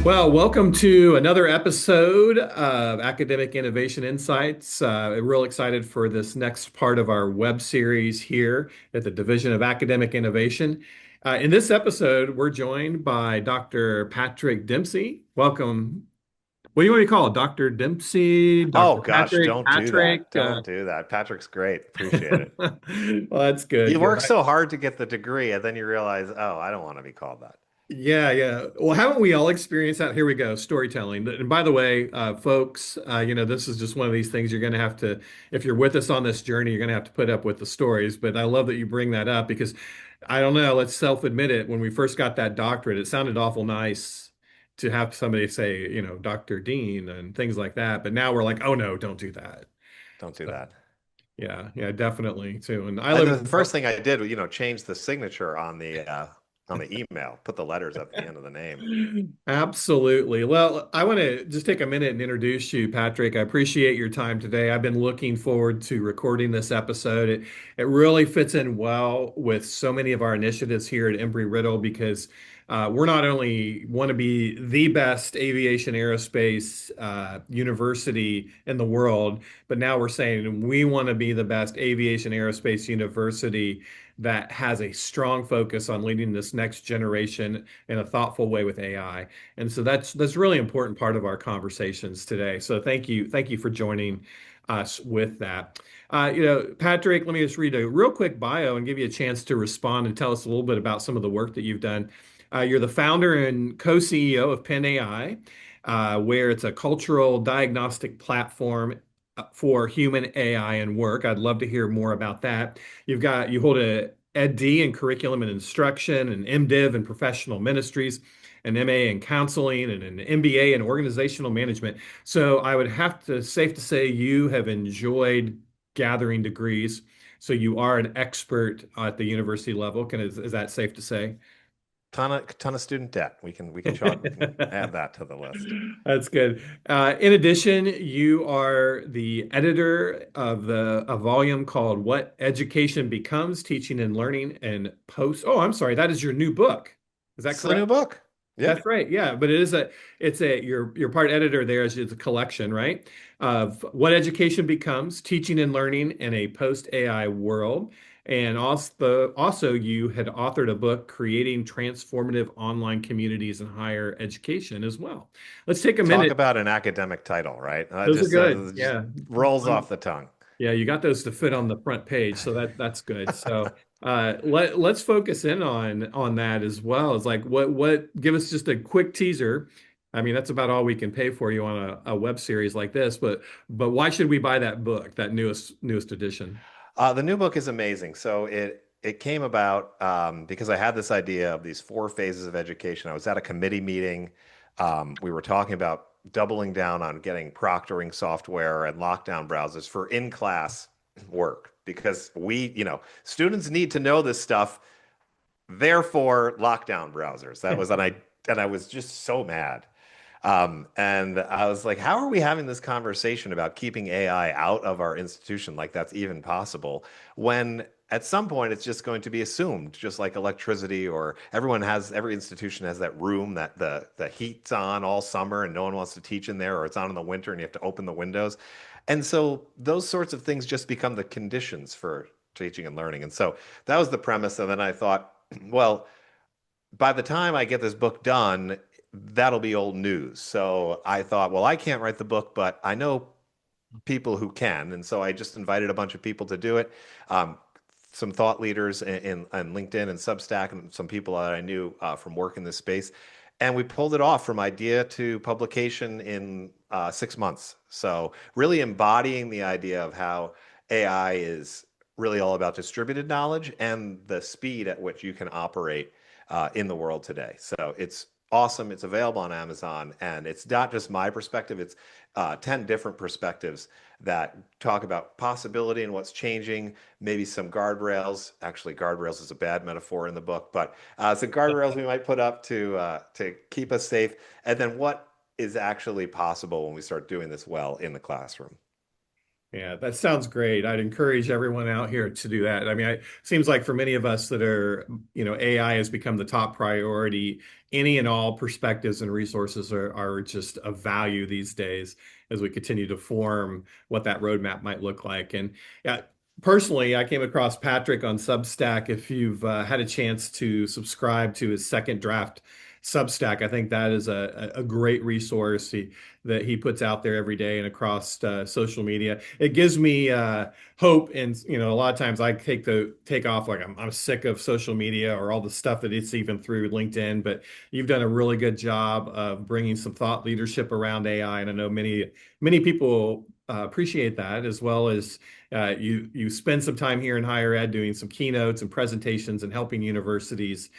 Well, welcome to another episode of Academic Innovation Insights. Real excited for this next part of our web series here at the Division of Academic Innovation. In this episode, we're joined by Dr. Patrick Dempsey. Welcome. What do you want to call it? Dr. Dempsey, Oh Dr. gosh, don't do Patrick. that. Don't do that. Patrick's great. Appreciate it. Well, that's good. You Good. work so hard to get the degree, and then you realize, oh, I don't want to be called that. Yeah, yeah. Well, haven't we all experienced that? Here we go, storytelling. And by the way, folks, this is just one of these things you're going to have to, if you're with us on this journey, you're going to have to put up with the stories. But I love that you bring that up because I don't know, let's self-admit it. When we first got that doctorate, it sounded awful nice to have somebody say, Dr. Dean and things like that. But now we're like, oh no, don't do that. Don't do So, that. yeah, yeah, definitely too. And I And live the in first thing I did, change the signature on the email, put the letters at the end of the name. Absolutely. Well, I want to just take a minute and introduce you, Patrick. I appreciate your time today. I've been looking forward to recording this episode. It really fits in well with so many of our initiatives here at Embry-Riddle because we're not only want to be the best aviation aerospace university in the world, but now we're saying we want to be the best aviation aerospace university that has a strong focus on leading this next generation in a thoughtful way with AI. And so that's really important part of our conversations today. So thank you for joining us with that. Patrick, let me just read a real quick bio and give you a chance to respond and tell us a little bit about some of the work that you've done. You're the founder and co-CEO of PennAI, where it's a cultural diagnostic platform for human AI and work. I'd love to hear more about that. You hold a EdD in curriculum and instruction, an MDiv in professional ministries, an MA in counseling, and an MBA in organizational management. So I would have to safe to say you have enjoyed gathering degrees. So you are an expert at the university level. Is that safe to say? Ton of student debt. We can add that to the list. That's good. In addition, you are the editor of a volume called "What Education Becomes: Teaching and Learning and Post." Oh, I'm sorry, that is your new book. Is that It's the new correct? book. That's Yep. right. Yeah, but you're part editor there as it's a collection, right? Of what education becomes, teaching and learning in a post AI world. And also you had authored a book creating transformative online communities in higher education as well. Let's take a Talk minute. about an academic title, right? Those are good. Just Yeah. rolls off the tongue. Yeah, you got those to fit on the front page, so that's good. So let's focus in on that as well. It's like what give us just a quick teaser. I mean, that's about all we can pay for you on a web series like this, but why should we buy that book, that newest edition? The new book is amazing. So it came about because I had this idea of these four phases of education. I was at a committee meeting. We were talking about doubling down on getting proctoring software and lockdown browsers for in-class work because students need to know this stuff. Therefore, lockdown browsers. And I was just so mad. And I was like, how are we having this conversation about keeping AI out of our institution like that's even possible when at some point it's just going to be assumed, just like electricity or every institution has that room that the heat's on all summer and no one wants to teach in there, or it's on in the winter and you have to open the windows. And so those sorts of things just become the conditions for teaching and learning. And so that was the premise. And then I thought, well, by the time I get this book done, that'll be old news. So I thought, well, I can't write the book, but I know people who can. And so I just invited a bunch of people to do it. Um, some thought leaders in LinkedIn and Substack, and some people that I knew from work in this space. And we pulled it off from idea to publication in 6 months. So really embodying the idea of how AI is really all about distributed knowledge and the speed at which you can operate in the world today. So it's awesome. It's available on Amazon, and it's not just my perspective. It's 10 different perspectives that talk about possibility and what's changing, maybe some guardrails. Actually, guardrails is a bad metaphor in the book, but some guardrails we might put up to keep us safe, and then what is actually possible when we start doing this well in the classroom. Yeah, that sounds great. I'd encourage everyone out here to do that. I mean, it seems like for many of us that are, AI has become the top priority. Any and all perspectives and resources are just of value these days as we continue to form what that roadmap might look like. And yeah, personally, I came across Patrick on Substack. If you've had a chance to subscribe to his second draft Substack, I think that is a great resource. That he puts out there every day and across social media. It gives me hope. And a lot of times I take off like I'm sick of social media or all the stuff that it's even through LinkedIn. But you've done a really good job of bringing some thought leadership around AI, and I know many people appreciate that as well as. You spend some time here in higher ed doing some keynotes and presentations and helping universities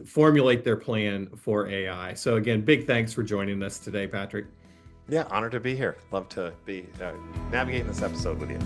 formulate their plan for AI. So again, big thanks for joining us today, Patrick. Yeah, honored to be here. Love to be navigating this episode with you.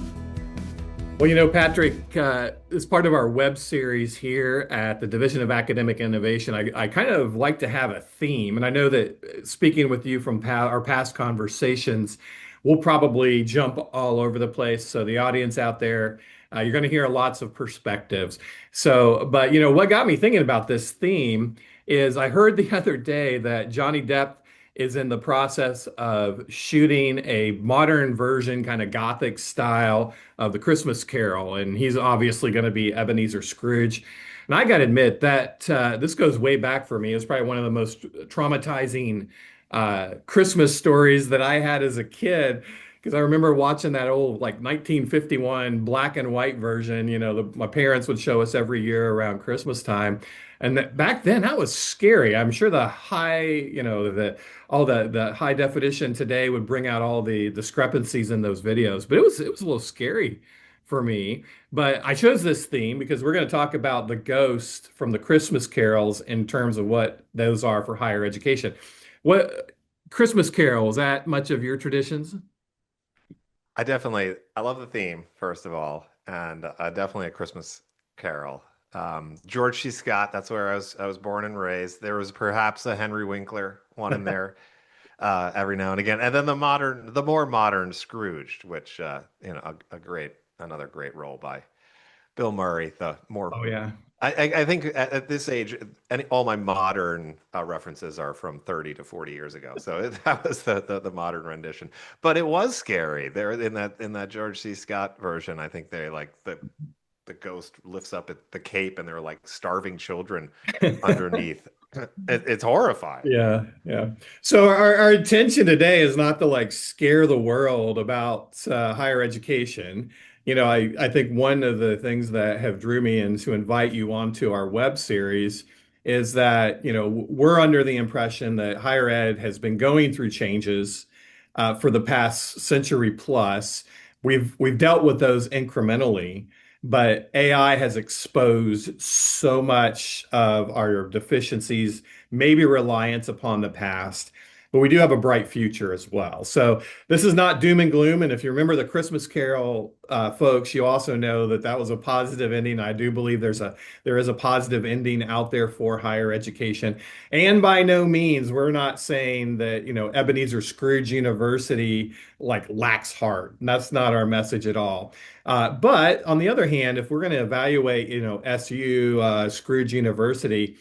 Well, Patrick, as part of our web series here at the Division of Academic Innovation, I kind of like to have a theme. And I know that speaking with you from our past conversations, we'll probably jump all over the place. So the audience out there, you're going to hear lots of perspectives. So, but what got me thinking about this theme is I heard the other day that Johnny Depp is in the process of shooting a modern version, kind of gothic style of the Christmas Carol, and he's obviously going to be Ebenezer Scrooge. And I got to admit that this goes way back for me. It's probably one of the most traumatizing Christmas stories that I had as a kid. Because I remember watching that old like 1951 black and white version, my parents would show us every year around Christmas time. And back then that was scary. I'm sure the high, all the high definition today would bring out all the discrepancies in those videos, but it was a little scary for me. But I chose this theme because we're going to talk about the ghost from the Christmas carols in terms of what those are for higher education. What Christmas Carol, is that much of your traditions? I love the theme, first of all, and definitely a Christmas Carol. George C. Scott, that's where I was born and raised. There was perhaps a Henry Winkler one in there every now and again, and then the more modern Scrooged, which another great role by Bill Murray. The more Oh yeah. I think at this age, all my modern references are from 30 to 40 years ago. So that was the modern rendition. But it was scary. There in that George C. Scott version, I think they like the ghost lifts up the cape and there are like starving children underneath. It's horrifying. Yeah, yeah. So our intention today is not to like scare the world about higher education. I think one of the things that have drew me in to invite you onto our web series is that, we're under the impression that higher ed has been going through changes for the past century plus. We've dealt with those incrementally, but AI has exposed so much of our deficiencies, maybe reliance upon the past, but we do have a bright future as well. So this is not doom and gloom. And if you remember the Christmas Carol, folks, you also know that that was a positive ending. I do believe there is a positive ending out there for higher education. And by no means, we're not saying that, Ebenezer Scrooge University like lacks heart. That's not our message at all. But on the other hand, if we're going to evaluate, SU, Scrooge University,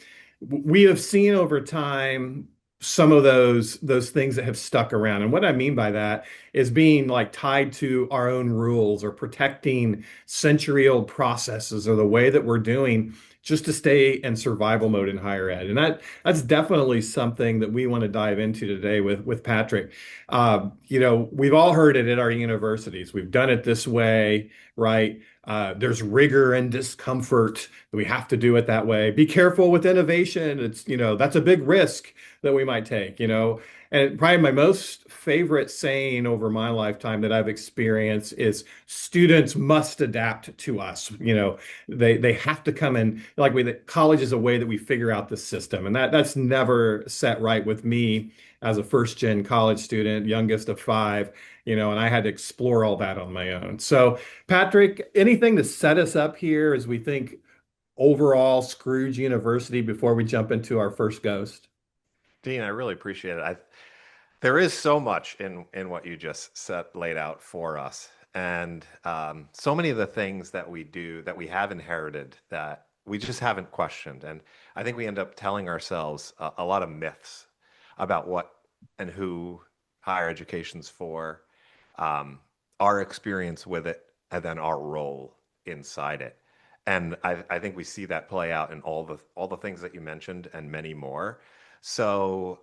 we have seen over time some of those things that have stuck around. And what I mean by that is being like tied to our own rules or protecting century-old processes or the way that we're doing just to stay in survival mode in higher ed. And that's definitely something that we want to dive into today with Patrick. We've all heard it at our universities. We've done it this way, right? There's rigor and discomfort. We have to do it that way. Be careful with innovation. That's a big risk that we might take. And probably my most favorite saying over my lifetime that I've experienced is students must adapt to us. They have to come in like college is a way that we figure out the system. And that's never set right with me as a first gen college student, youngest of five, and I had to explore all that on my own. So, Patrick, anything to set us up here as we think overall Scrooge University before we jump into our first ghost? Dean, I really appreciate it. There is so much in what you just laid out for us. And so many of the things that we do that we have inherited that we just haven't questioned. And I think we end up telling ourselves a lot of myths about what and who higher education's for, um, our experience with it, and then our role inside it. And I think we see that play out in all the things that you mentioned and many more. So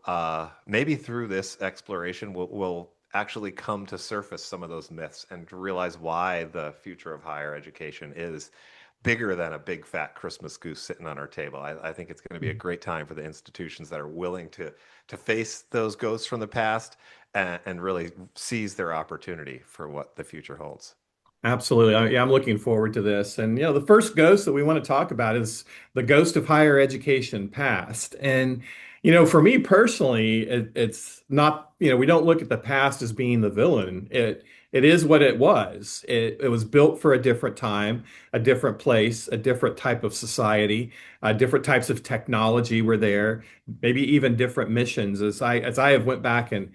maybe through this exploration, we'll actually come to surface some of those myths and to realize why the future of higher education is bigger than a big fat Christmas goose sitting on our table. I think it's going to be a great time for the institutions that are willing to face those ghosts from the past and really seize their opportunity for what the future holds. Absolutely. Yeah, I'm looking forward to this. And, the first ghost that we want to talk about is the ghost of higher education past. And, for me personally, it's not, we don't look at the past as being the villain. It is what it was. It was built for a different time, a different place, a different type of society, different types of technology were there, maybe even different missions. As I have went back and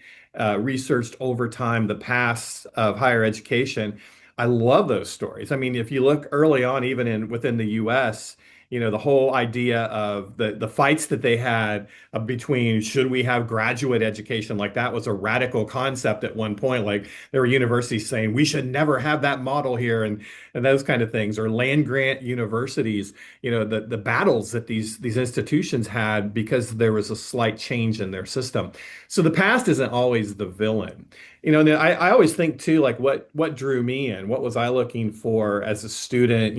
researched over time the past of higher education, I love those stories. I mean, if you look early on, even within the U.S., the whole idea of the fights that they had between should we have graduate education, like that was a radical concept at one point. Like there were universities saying we should never have that model here, and those kind of things, or land grant universities. The battles that these institutions had because there was a slight change in their system. So the past isn't always the villain. And I always think too, like what drew me in? What was I looking for as a student?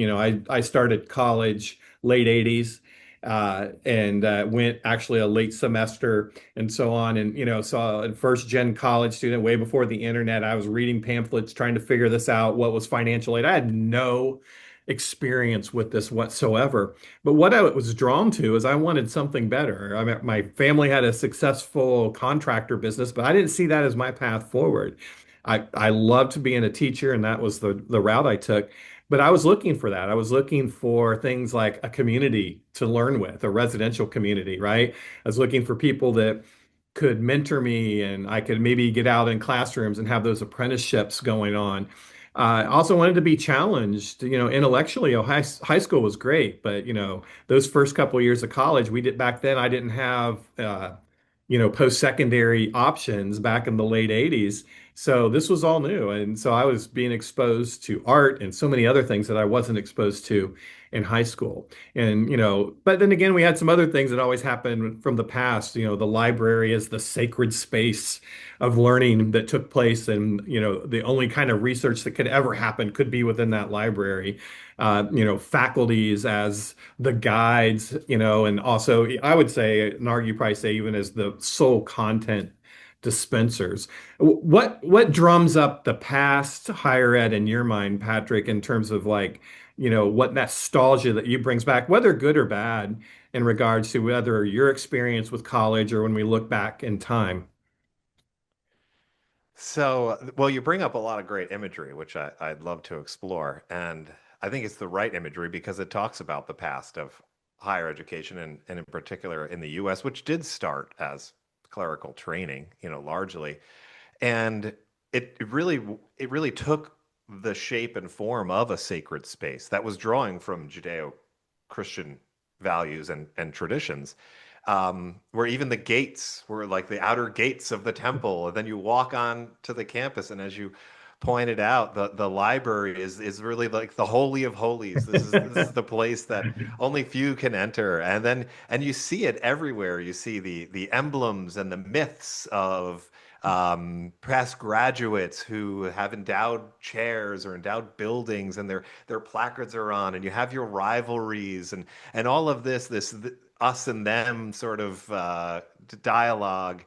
I started college late 80s, and went actually a late semester and so on. And, saw a first gen college student way before the internet. I was reading pamphlets trying to figure this out. What was financial aid? I had no experience with this whatsoever. But what I was drawn to is I wanted something better. I mean, my family had a successful contractor business, but I didn't see that as my path forward. I loved being a teacher, and that was the route I took. But I was looking for that. I was looking for things like a community to learn with, a residential community, right? I was looking for people that could mentor me and I could maybe get out in classrooms and have those apprenticeships going on. I also wanted to be challenged, intellectually. High school was great, but those first couple of years of college, we did back then. I didn't have, post-secondary options back in the late 80s. So this was all new. And so I was being exposed to art and so many other things that I wasn't exposed to in high school. And, but then again, we had some other things that always happened from the past. The library is the sacred space of learning that took place. And, the only kind of research that could ever happen could be within that library. Faculties as the guides, and also I would say, and argue probably say even as the sole content dispensers. What drums up the past higher ed in your mind, Patrick, in terms of like, what nostalgia that you brings back, whether good or bad, in regards to whether your experience with college or when we look back in time? So, well, you bring up a lot of great imagery, which I'd love to explore. And I think it's the right imagery because it talks about the past of higher education and in particular in the US, which did start as clerical training, largely. And it really took the shape and form of a sacred space that was drawing from Judeo-Christian values and traditions, where even the gates were like the outer gates of the temple, and then you walk on to the campus, and as you pointed out, the library is really like the holy of holies. This is the place that only few can enter, and you see it everywhere. You see the emblems and the myths of past graduates who have endowed chairs or endowed buildings, and their placards are on, and you have your rivalries and all of this us and them sort of dialogue.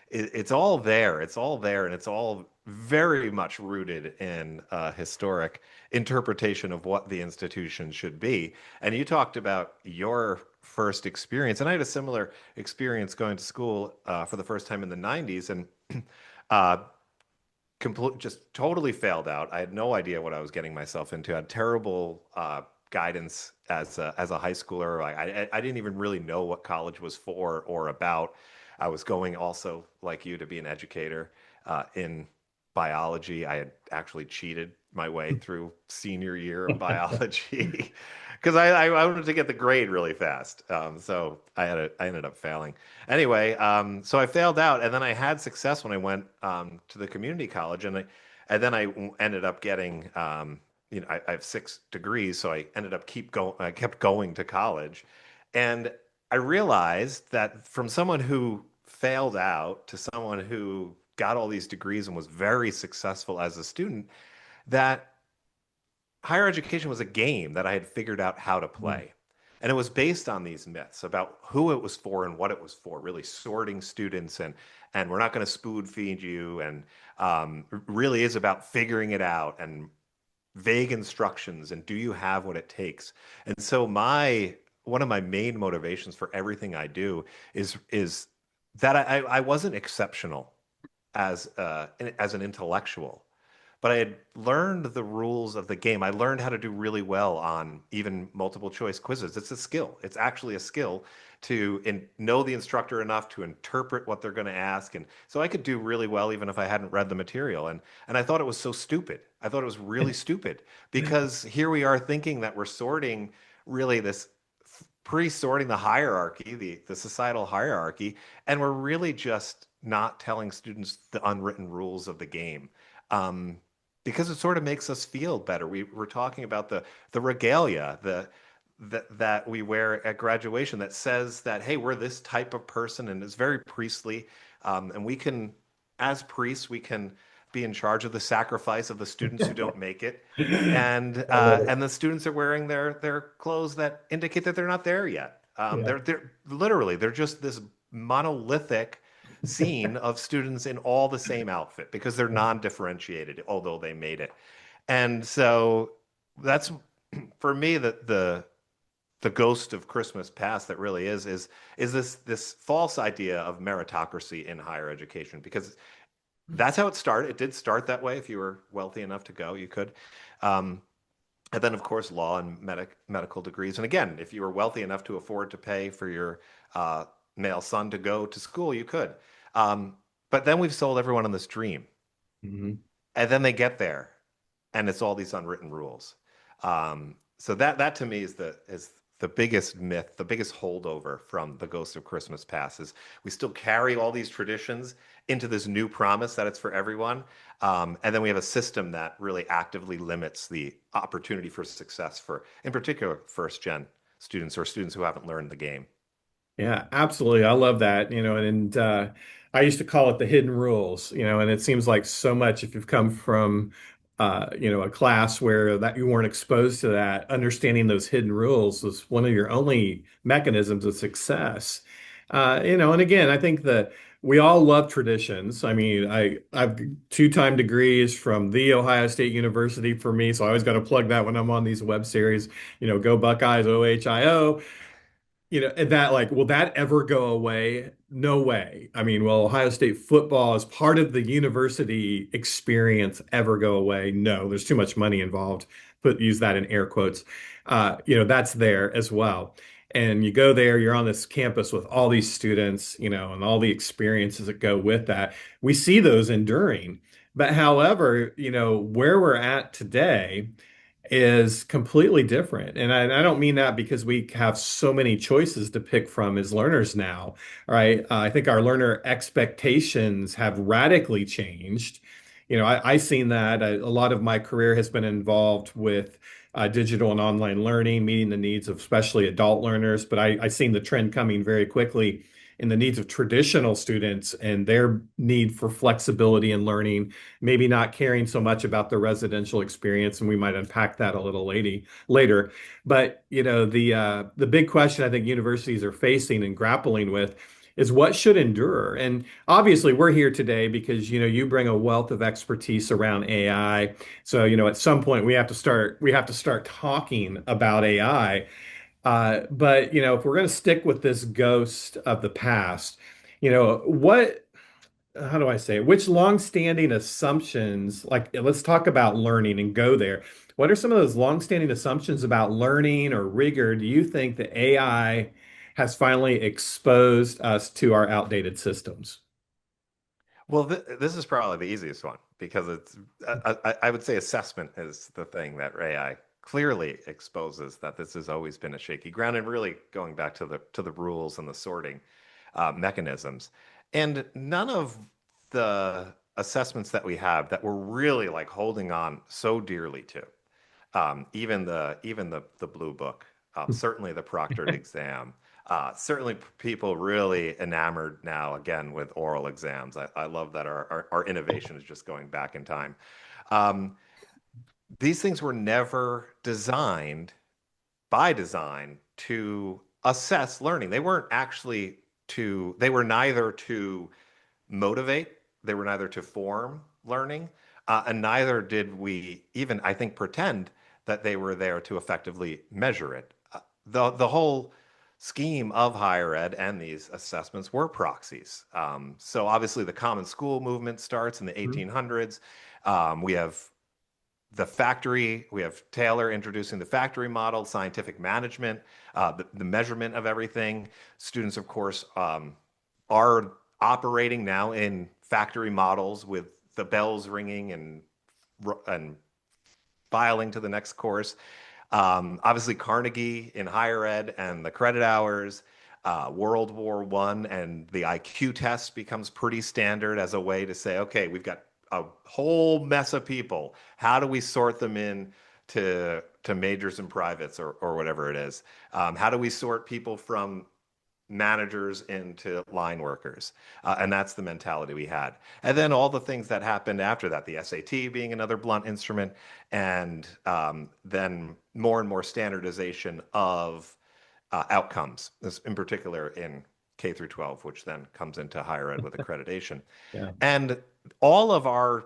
It's all there. It's all there, and it's all very much rooted in historic interpretation of what the institution should be. And you talked about your first experience, and I had a similar experience going to school for the first time in the 90s, and uh, just totally failed out. I had no idea what I was getting myself into. I had terrible guidance as a high schooler. I didn't even really know what college was for or about. I was going also like you to be an educator in biology. I had actually cheated my way through senior year of biology because I wanted to get the grade really fast. So I ended up failing. Anyway, so I failed out, and then I had success when I went to the community college, and then ended up getting I have 6 degrees, so I ended up keep going. I kept going to college, and I realized that from someone who failed out to someone who got all these degrees and was very successful as a student, that higher education was a game that I had figured out how to play. And it was based on these myths about who it was for and what it was for, really sorting students and we're not going to spoon feed you and really is about figuring it out and vague instructions and do you have what it takes? And so my one of my main motivations for everything I do is that I wasn't exceptional as an intellectual, but I had learned the rules of the game. I learned how to do really well on even multiple choice quizzes. It's a skill. It's actually a skill to know the instructor enough to interpret what they're going to ask. And so I could do really well even if I hadn't read the material. And I thought it was so stupid. I thought it was really stupid because here we are thinking that we're sorting really this pre-sorting the hierarchy, the societal hierarchy, and we're really just not telling students the unwritten rules of the game. Because it sort of makes us feel better. We're talking about the regalia, that we wear at graduation that says that, hey, we're this type of person, and it's very priestly. And we can, as priests, we can be in charge of the sacrifice of the students who don't make it, Love it. and the students are wearing their clothes that indicate that they're not there yet. Yeah. They're literally they're just this monolithic scene of students in all the same outfit because they're non-differentiated, although they made it. And so that's for me the ghost of Christmas past that really is this false idea of meritocracy in higher education because that's how it started. It did start that way. If you were wealthy enough to go, you could. Um, and then, of course, law and medical degrees. And again, if you were wealthy enough to afford to pay for your uh, male son to go to school, you could. Um, but then we've sold everyone on this dream. Mhm. And then they get there, and it's all these unwritten rules. So that to me is the biggest myth, the biggest holdover from the Ghost of Christmas Past is we still carry all these traditions into this new promise that it's for everyone, and then we have a system that really actively limits the opportunity for success for, in particular, first gen students or students who haven't learned the game. Yeah, absolutely. I love that, I used to call it the hidden rules, and it seems like so much if you've come from a class where that you weren't exposed to that, understanding those hidden rules was one of your only mechanisms of success. And again, I think that we all love traditions. I mean, I've two-time degrees from the Ohio State University for me, so I always got to plug that when I'm on these web series, go Buckeyes, OHIO. And that like, will that ever go away? No way. I mean, will Ohio State football as part of the university experience ever go away? No, there's too much money involved. Use that in air quotes. That's there as well. And you go there, you're on this campus with all these students, and all the experiences that go with that. We see those enduring. But however, where we're at today is completely different. And I don't mean that because we have so many choices to pick from as learners now, right? I think our learner expectations have radically changed. I seen that a lot of my career has been involved with digital and online learning, meeting the needs of especially adult learners. But I seen the trend coming very quickly in the needs of traditional students and their need for flexibility in learning, maybe not caring so much about the residential experience, and we might unpack that a little later. But the big question I think universities are facing and grappling with is what should endure. And obviously, we're here today because you bring a wealth of expertise around AI. So at some point we have to start talking about AI. But if we're going to stick with this ghost of the past, what how do I say it? Which long-standing assumptions, like let's talk about learning and go there. What are some of those long-standing assumptions about learning or rigor do you think that AI has finally exposed us to our outdated systems? Well, this is probably the easiest one because I would say assessment is the thing that AI clearly exposes that this has always been a shaky ground, and really going back to the rules and the sorting mechanisms. And none of the assessments that we have that we're really like holding on so dearly to, even the blue book, certainly the proctored exam. Certainly, people really enamored now again with oral exams. I love that our innovation is just going back in time. Um, these things were never designed by design to assess learning. They weren't actually they were neither to motivate, they were neither to form learning, and neither did we even, I think, pretend that they were there to effectively measure it. The whole scheme of higher ed and these assessments were proxies. So obviously, the Common School movement starts in the Mhm. 1800s. We have we have Taylor introducing the factory model, scientific management, the measurement of everything. Students, of course, are operating now in factory models with the bells ringing and filing to the next course. Obviously, Carnegie in higher ed and the credit hours, World War I and the IQ test becomes pretty standard as a way to say, okay, we've got a whole mess of people. How do we sort them in to majors and privates or whatever it is? How do we sort people from managers into line workers? And that's the mentality we had. And then all the things that happened after that, the SAT being another blunt instrument, and then more and more standardization of outcomes, in particular in K through 12, which then comes into higher ed with accreditation. Yeah. And all of our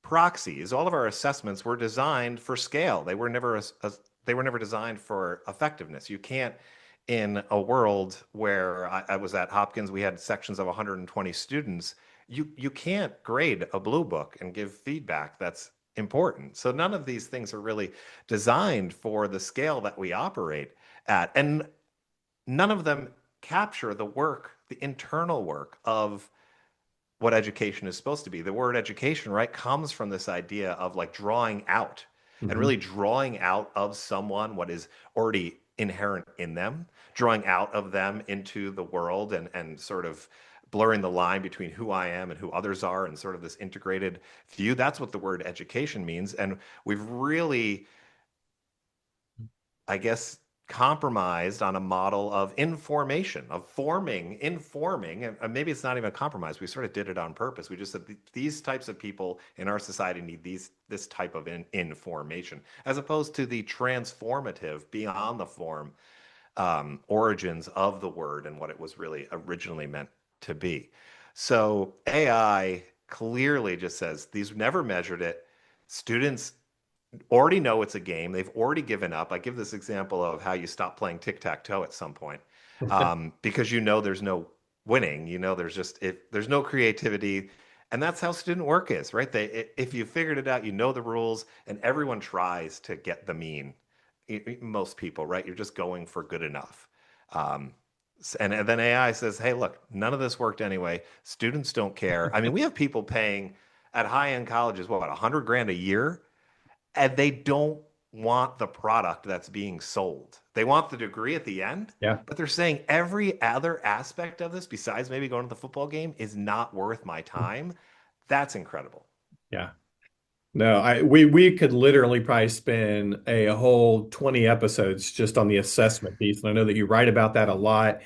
proxies, all of our assessments were designed for scale. They were never designed for effectiveness. You can't, in a world where I was at Hopkins, we had sections of 120 students. You can't grade a blue book and give feedback that's important. So none of these things are really designed for the scale that we operate at, and none of them capture the work, the internal work of what education is supposed to be. The word education, right, comes from this idea of like drawing out and Mhm. really drawing out of someone what is already inherent in them, drawing out of them into the world and sort of blurring the line between who I am and who others are and sort of this integrated view. That's what the word education means. And we've really, I guess, compromised on a model of information, of informing, and maybe it's not even a compromise. We sort of did it on purpose. We just said these types of people in our society need this type of information, as opposed to the transformative, beyond the form, origins of the word and what it was really originally meant to be. So AI clearly just says these never measured it. Students already know it's a game. They've already given up. I give this example of how you stop playing tic-tac-toe at some point, because you know there's no winning. You know there's no creativity, and that's how student work is, right? If you figured it out, you know the rules, and everyone tries to get the mean. Most people, right? You're just going for good enough. Um, and then AI says, "Hey, look, none of this worked anyway. Students don't care." I mean, we have people paying at high-end colleges, what, 100 grand a year, and they don't want the product that's being sold. They want the degree at the end, Yeah. but they're saying every other aspect of this, besides maybe going to the football game, is not worth my time. That's incredible. Yeah. No, we could literally probably spend a whole 20 episodes just on the assessment piece. And I know that you write about that a lot.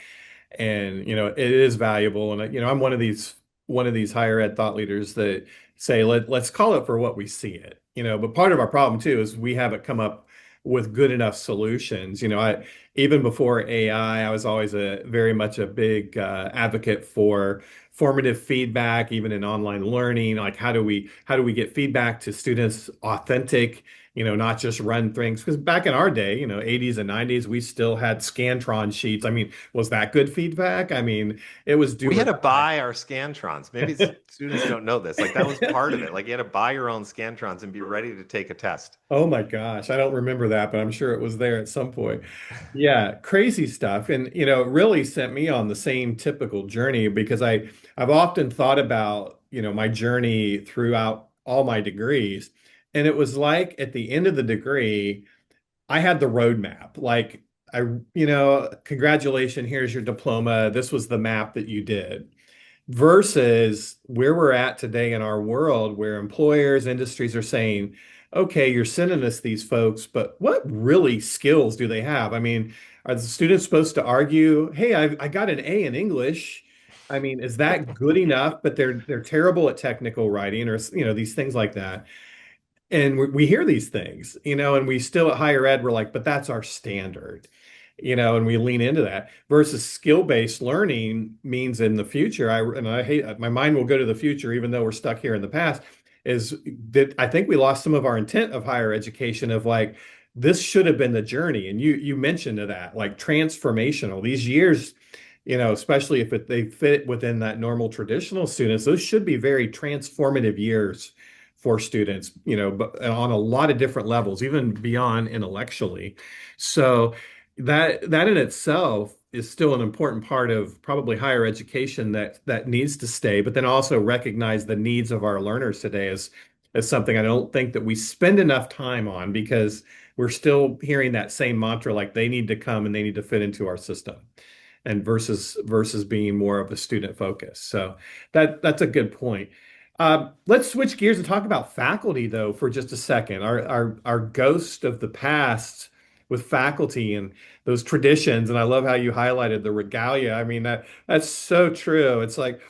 And it is valuable. And I'm one of these higher ed thought leaders that say let's call it for what we see it. But part of our problem too is we haven't come up with good enough solutions. I even before AI, I was always a very much a big advocate for formative feedback, even in online learning. Like how do we get feedback to students authentic, not just run things. Because back in our day, 80s and 90s, we still had Scantron sheets. I mean, was that good feedback? I mean, it was do We or had to die. buy our Scantrons. Maybe students don't know this. Like that was part of it. Like you had to buy your own Scantrons and be ready to take a test. Oh my gosh, I don't remember that, but I'm sure it was there at some point. Yeah, crazy stuff. And it really sent me on the same typical journey because I've often thought about, my journey throughout all my degrees. And it was like at the end of the degree, I had the roadmap. Like congratulations, here's your diploma. This was the map that you did versus where we're at today in our world where employers, industries are saying, okay, you're sending us these folks, but what really skills do they have? I mean, are the students supposed to argue, hey, I got an A in English? I mean, is that good enough? But they're terrible at technical writing or these things like that. And we hear these things, and we still at higher ed, we're like, but that's our standard, and we lean into that versus skill-based learning means in the future. I hate my mind will go to the future, even though we're stuck here in the past, is that I think we lost some of our intent of higher education of like, this should have been the journey. And you mentioned to that, like transformational, these years, especially if they fit within that normal traditional students, those should be very transformative years for students, but on a lot of different levels, even beyond intellectually. So that in itself is still an important part of probably higher education that needs to stay, but then also recognize the needs of our learners today as something I don't think that we spend enough time on because we're still hearing that same mantra like they need to come and they need to fit into our system and versus being more of a student focus. So that's a good point. Let's switch gears and talk about faculty though for just a second. Our ghost of the past with faculty and those traditions. And I love how you highlighted the regalia. I mean that's so true. It's like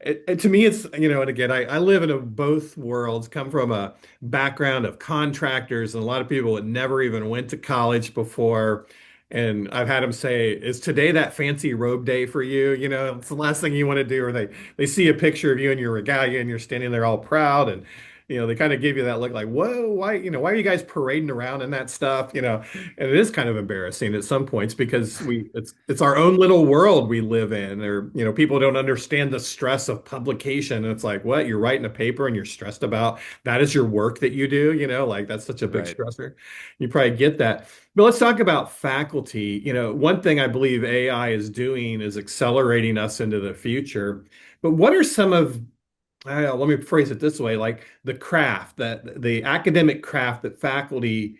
to me, it's, and again, I live in both worlds, come from a background of contractors and a lot of people that never even went to college before. And I've had them say, is today that fancy robe day for you? It's the last thing you want to do. Or they see a picture of you in your regalia and you're standing there all proud. And, they kind of give you that look like, whoa, why are you guys parading around in that stuff? And it is kind of embarrassing at some points because it's our own little world we live in, or people don't understand the stress of publication. And it's like, what? You're writing a paper and you're stressed about that is your work that you do, like that's such a big Right. stressor. You probably get that. But let's talk about faculty. One thing I believe AI is doing is accelerating us into the future. But what are some of I don't know, let me phrase it this way, like the craft that the academic craft that faculty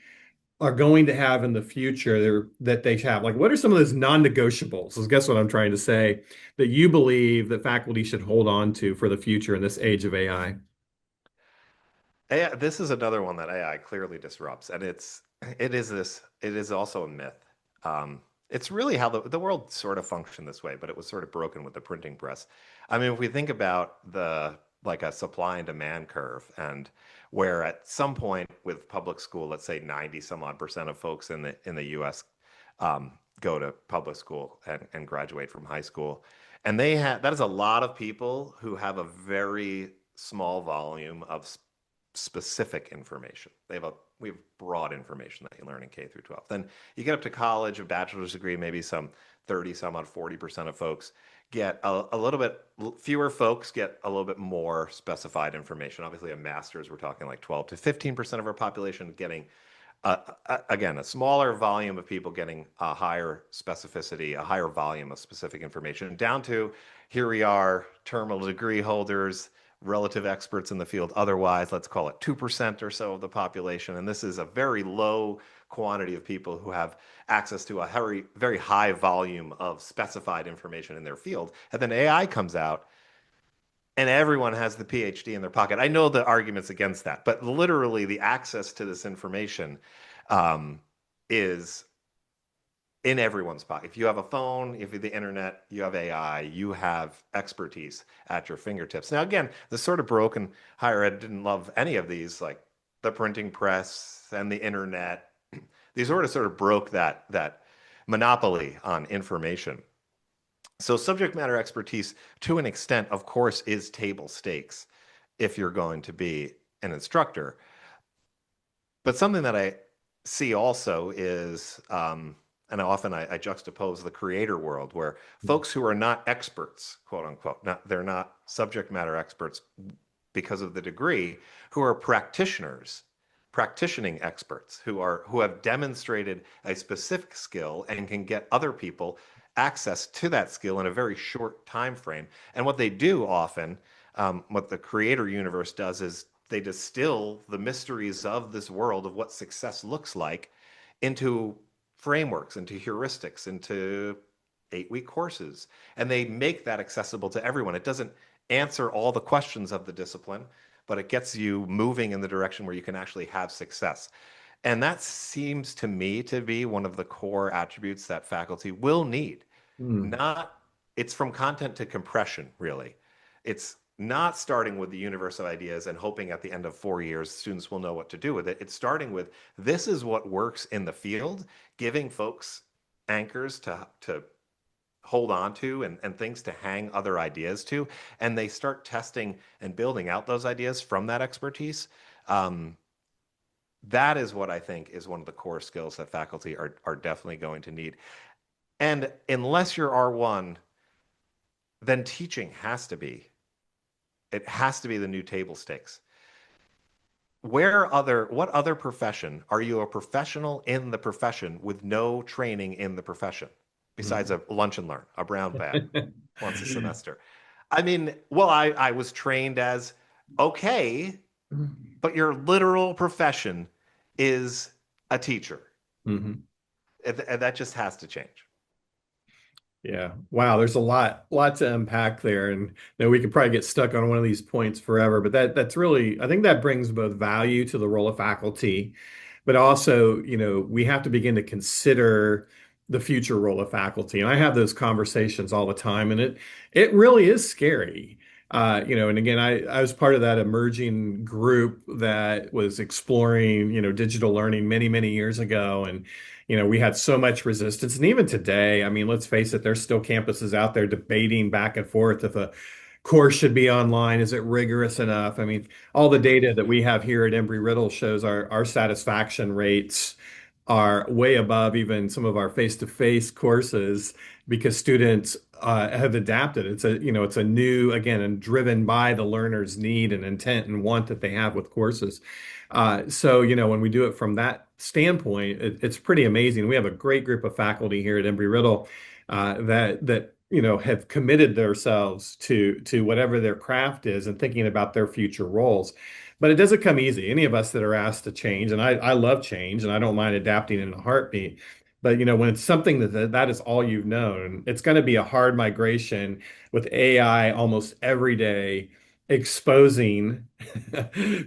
are going to have in the future that they have? Like, what are some of those non-negotiables? Is guess what I'm trying to say that you believe that faculty should hold on to for the future in this age of AI? AI, this is another one that AI clearly disrupts, and it is also a myth. It's really how the world sort of functioned this way, but it was sort of broken with the printing press. I mean, if we think about the like a supply and demand curve, and where at some point with public school, let's say 90 some odd percent of folks in the US go to public school and graduate from high school. And that is a lot of people who have a very small volume of specific information. We have broad information that you learn in K through 12. Then you get up to college, a bachelor's degree, maybe some 30, some odd 40% of folks get a little bit fewer folks get a little bit more specified information. Obviously, a master's, we're talking like 12 to 15% of our population getting again, a smaller volume of people getting a higher specificity, a higher volume of specific information, down to here we are, terminal degree holders, relative experts in the field. Otherwise, let's call it 2% or so of the population. And this is a very low quantity of people who have access to a very, very high volume of specified information in their field. And then AI comes out and everyone has the PhD in their pocket. I know the arguments against that, but literally the access to this information um, is in everyone's pocket. If you have a phone, if you have the internet, you have AI, you have expertise at your fingertips. Now, again, the sort of broken higher ed didn't love any of these, like the printing press and the internet. These sort of broke that monopoly on information. So subject matter expertise, to an extent, of course, is table stakes if you're going to be an instructor. But something that I see also is, and often I juxtapose the creator world where folks who are not experts, quote unquote, they're not subject matter experts because of the degree, who are practitioners, practicing experts who have demonstrated a specific skill and can get other people access to that skill in a very short time frame. And what they do often What the creator universe does is they distill the mysteries of this world of what success looks like into frameworks, into heuristics, into 8-week courses. And they make that accessible to everyone. It doesn't answer all the questions of the discipline, but it gets you moving in the direction where you can actually have success. And that seems to me to be one of the core attributes that faculty will need. Mm, Not, it's from content to compression, really. It's not starting with the universe of ideas and hoping at the end of 4 years students will know what to do with it. It's starting with this is what works in the field, giving folks anchors to hold on to and things to hang other ideas to. And they start testing and building out those ideas from that expertise. Um, that is what I think is one of the core skills that faculty are definitely going to need. And unless you're R1, then teaching has to be. It has to be the new table stakes. What other profession are you a professional in the profession with no training in the profession besides mm. a lunch and learn, a brown bag once a semester? I mean, well, I was trained as okay, but your literal profession is a teacher. Mhm. And that just has to change. Yeah. Wow. There's a lot to unpack there. And we could probably get stuck on one of these points forever, but that's really, I think that brings both value to the role of faculty, but also, we have to begin to consider the future role of faculty. And I have those conversations all the time, and it really is scary. And again, I was part of that emerging group that was exploring, digital learning many, many years ago. And we had so much resistance. And even today, I mean, let's face it, there's still campuses out there debating back and forth if a course should be online. Is it rigorous enough? I mean, all the data that we have here at Embry-Riddle shows our satisfaction rates are way above even some of our face-to-face courses because students have adapted. It's a new, again, and driven by the learner's need and intent and want that they have with courses. So, when we do it from that standpoint, it's pretty amazing. We have a great group of faculty here at Embry-Riddle that have committed themselves to whatever their craft is and thinking about their future roles. But it doesn't come easy. Any of us that are asked to change, and I love change, and I don't mind adapting in a heartbeat. But when it's something that is all you've known, it's going to be a hard migration with AI almost every day exposing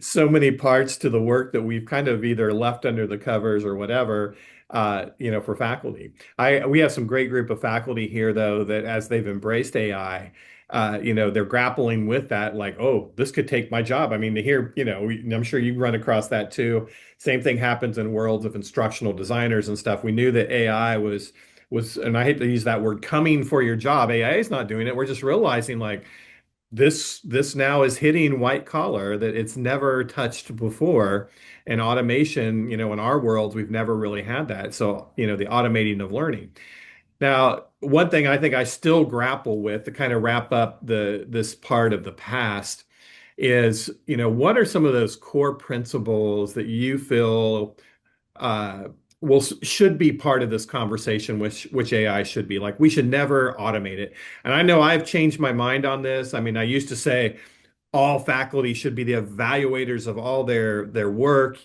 so many parts to the work that we've kind of either left under the covers or whatever, for faculty. We have some great group of faculty here, though, that as they've embraced AI, they're grappling with that, like, oh, this could take my job. I mean, to hear, I'm sure you run across that too. Same thing happens in worlds of instructional designers and stuff. We knew that AI was, and I hate to use that word, coming for your job. AI is not doing it. We're just realizing like this now is hitting white collar that it's never touched before. And automation, in our world, we've never really had that. So, the automating of learning. Now, one thing I think I still grapple with to kind of wrap up this part of the past is, what are some of those core principles that you feel uh, should be part of this conversation, which AI should be like? We should never automate it. And I know I've changed my mind on this. I mean, I used to say all faculty should be the evaluators of all their work,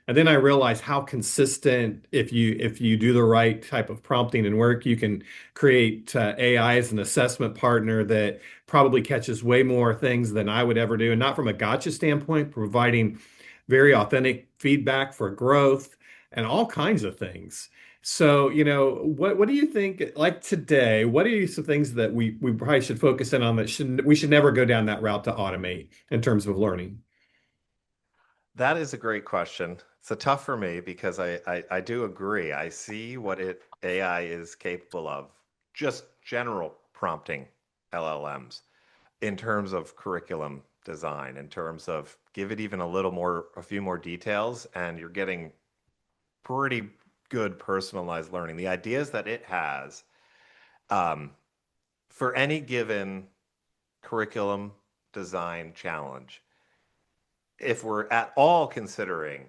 and then I realized how consistent, if you do the right type of prompting and work, you can create AI as an assessment partner that probably catches way more things than I would ever do, and not from a gotcha standpoint, providing very authentic feedback for growth and all kinds of things. So, what do you think, like today, what are some things that we probably should focus in on that we should never go down that route to automate in terms of learning? That is a great question. It's a tough for me because I do agree. I see what AI is capable of, just general prompting LLMs in terms of curriculum design, in terms of give it even a few more details, and you're getting pretty good personalized learning. The ideas that it has um, for any given curriculum design challenge, if we're at all considering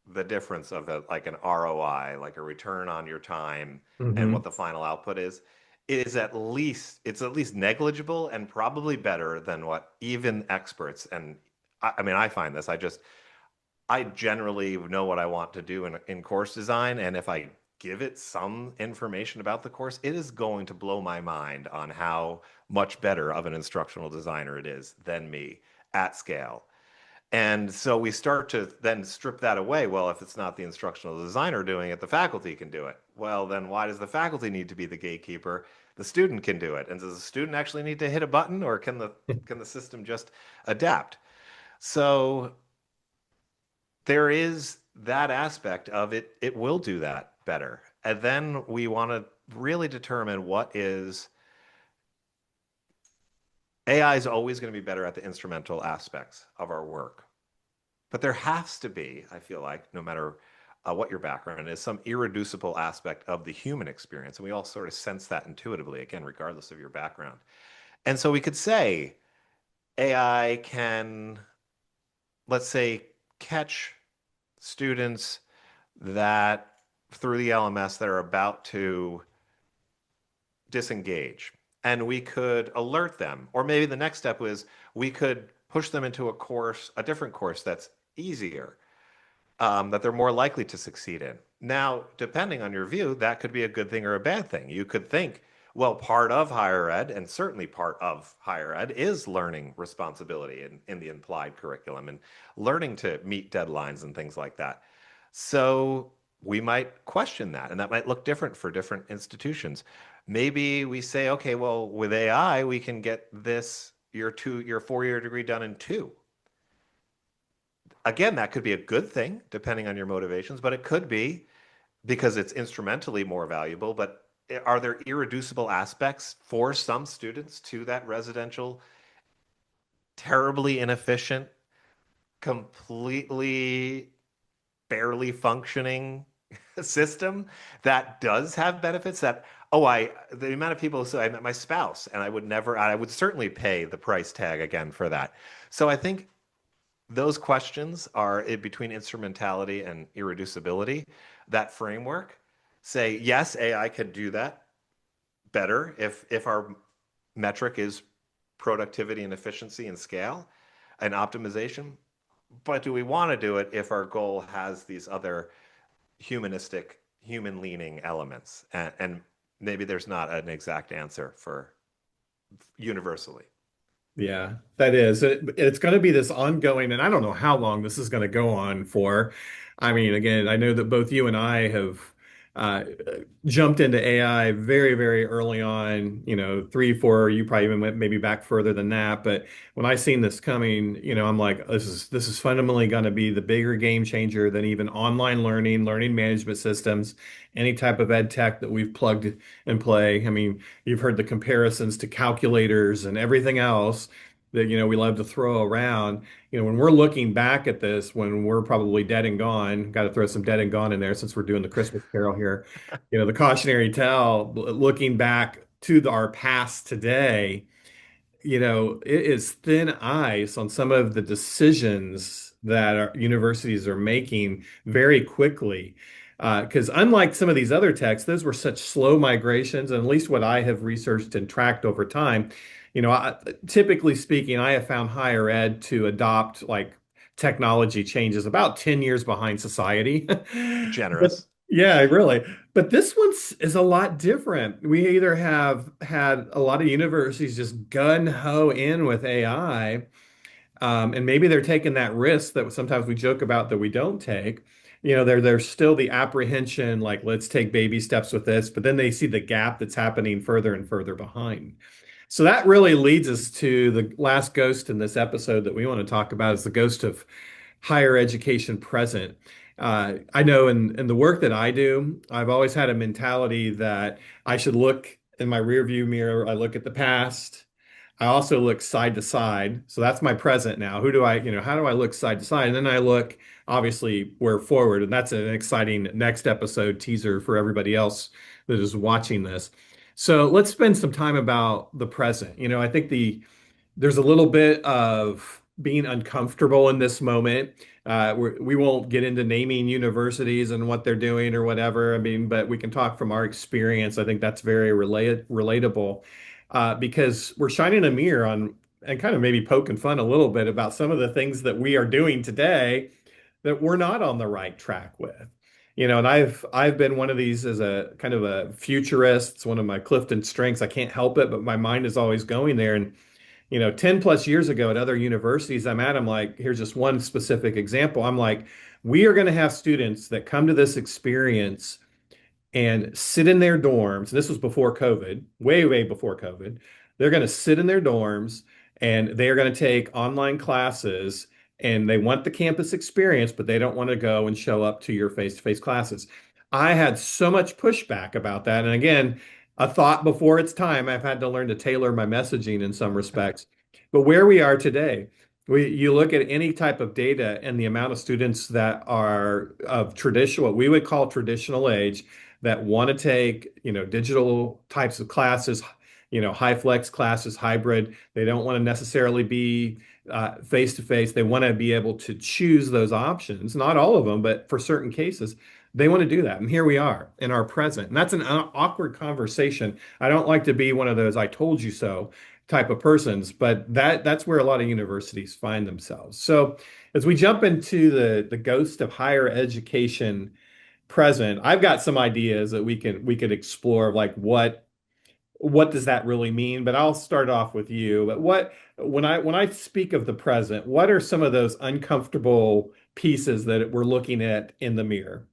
the difference of like an ROI, like a return on your time, and what Hmm. the final output is, it's at least negligible and probably better than what even experts, and I mean, I find this, I generally know what I want to do in course design, and if I give it some information about the course, it is going to blow my mind on how much better of an instructional designer it is than me at scale. And so we start to then strip that away. Well, if it's not the instructional designer doing it, the faculty can do it. Well, then why does the faculty need to be the gatekeeper? The student can do it. And does the student actually need to hit a button, or can the system just adapt? So there is that aspect of it. It will do that better. And then we want to really determine what is AI is always going to be better at the instrumental aspects of our work. But there has to be, I feel like, no matter what your background is, some irreducible aspect of the human experience. And we all sort of sense that intuitively, again, regardless of your background. And so we could say AI can, let's say, catch students that through the LMS that are about to disengage. And we could alert them. Or maybe the next step was we could push them into a course, a different course that's easier, that they're more likely to succeed in. Now, depending on your view, that could be a good thing or a bad thing. You could think, well, part of higher ed, and certainly part of higher ed, is learning responsibility in the implied curriculum and learning to meet deadlines and things like that. So we might question that, and that might look different for different institutions. Maybe we say, okay, well, with AI, we can get your 4-year degree done in two. Again, that could be a good thing depending on your motivations, but it could be because it's instrumentally more valuable. But are there irreducible aspects for some students to that residential, terribly inefficient, completely barely functioning system that does have benefits that, oh, the amount of people who say I met my spouse and I would certainly pay the price tag again for that. So I think those questions are between instrumentality and irreducibility. That framework say, yes, AI can do that better if our metric is productivity and efficiency and scale and optimization. But do we want to do it if our goal has these other humanistic, human leaning elements? And maybe there's not an exact answer for universally. Yeah, that is. It's going to be this ongoing, and I don't know how long this is going to go on for. I mean, again, I know that both you and I have uh, jumped into AI very, very early on, 3, 4, you probably even went maybe back further than that. But when I seen this coming, I'm like, this is fundamentally going to be the bigger game changer than even online learning, learning management systems, any type of ed tech that we've plugged and play. I mean, you've heard the comparisons to calculators and everything else that we love to throw around. When we're looking back at this, when we're probably dead and gone, got to throw some dead and gone in there since we're doing the Christmas Carol here. The cautionary tale, looking back to our past today, it is thin ice on some of the decisions that our universities are making very quickly. Because unlike some of these other texts, those were such slow migrations, and at least what I have researched and tracked over time, typically speaking, I have found higher ed to adopt like technology changes about 10 years behind society. But Generous. yeah, really. But this one's is a lot different. We either have had a lot of universities just gun ho in with AI, and maybe they're taking that risk that sometimes we joke about that we don't take. There's still the apprehension, like let's take baby steps with this, but then they see the gap that's happening further and further behind. So that really leads us to the last ghost in this episode that we want to talk about is the ghost of higher education present. I know in the work that I do, I've always had a mentality that I should look in my rearview mirror. I look at the past. I also look side to side. So that's my present now. How do I look side to side? And then I look, obviously, we're forward. And that's an exciting next episode teaser for everybody else that is watching this. So let's spend some time about the present. I think there's a little bit of being uncomfortable in this moment We won't get into naming universities and what they're doing or whatever. I mean, but we can talk from our experience. I think that's very relatable because we're shining a mirror on and kind of maybe poking fun a little bit about some of the things that we are doing today that we're not on the right track with. And I've been one of these as a kind of a futurist. It's one of my Clifton strengths. I can't help it, but my mind is always going there. And 10 plus years ago at other universities I'm like, here's just one specific example. I'm like, we are going to have students that come to this experience and sit in their dorms. And this was before COVID, way, way before COVID. They're going to sit in their dorms and they are going to take online classes and they want the campus experience, but they don't want to go and show up to your face-to-face classes. I had so much pushback about that. And again, a thought before its time, I've had to learn to tailor my messaging in some respects. But where we are today, you look at any type of data and the amount of students that are of traditional, what we would call traditional age, that want to take, digital types of classes, high flex classes, hybrid. They don't want to necessarily be face to face. They want to be able to choose those options. Not all of them, but for certain cases, they want to do that. And here we are in our present. And that's an awkward conversation. I don't like to be one of those "I told you so" type of persons, but that's where a lot of universities find themselves. So as we jump into the ghost of higher education present, I've got some ideas that we could explore, like what does that really mean? But I'll start off with you. But when I speak of the present, what are some of those uncomfortable pieces that we're looking at in the mirror?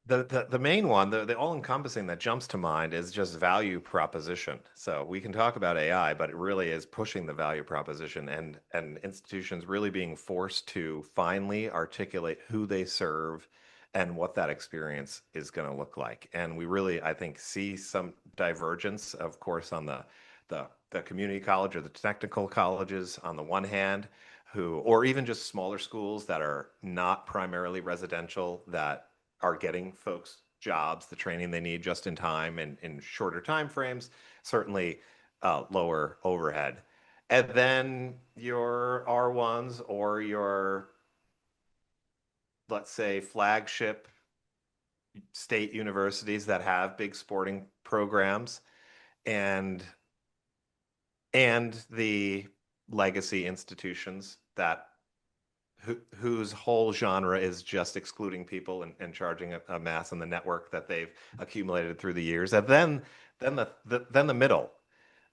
The main one, the all-encompassing that jumps to mind is just value proposition. So we can talk about AI, but it really is pushing the value proposition and institutions really being forced to finally articulate who they serve and what that experience is going to look like. And we really, I think, see some divergence, of course, on the community college or the technical colleges on the one hand, or even just smaller schools that are not primarily residential that are getting folks jobs, the training they need just in time and in shorter time frames, certainly lower overhead. And then your R1s or your, let's say, flagship state universities that have big sporting programs and the legacy institutions that whose whole genre is just excluding people and charging a mass on the network that they've accumulated through the years, and then the middle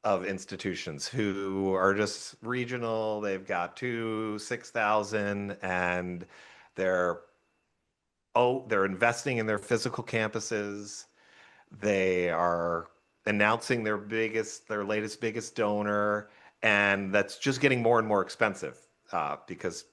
of institutions who are just regional. They've got 6,000, and they're they're investing in their physical campuses. They are announcing their latest biggest donor, and that's just getting more and more expensive because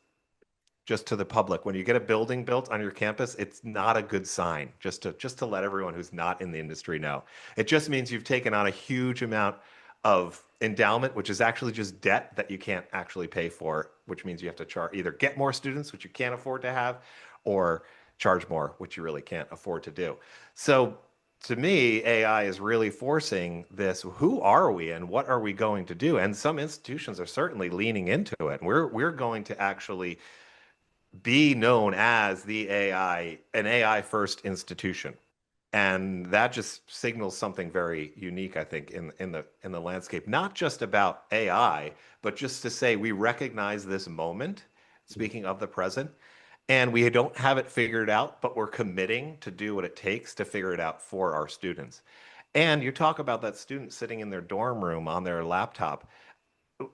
just to the public. When you get a building built on your campus, it's not a good sign. Just to let everyone who's not in the industry know. It just means you've taken on a huge amount of endowment, which is actually just debt that you can't actually pay for, which means you have to either get more students, which you can't afford to have, or charge more, which you really can't afford to do. So to me, AI is really forcing this. Who are we and what are we going to do? And some institutions are certainly leaning into it. We're going to actually be known as an AI first institution. And that just signals something very unique, I think, in the landscape, not just about AI, but just to say we recognize this moment, speaking of the present, and we don't have it figured out, but we're committing to do what it takes to figure it out for our students. And you talk about that student sitting in their dorm room on their laptop.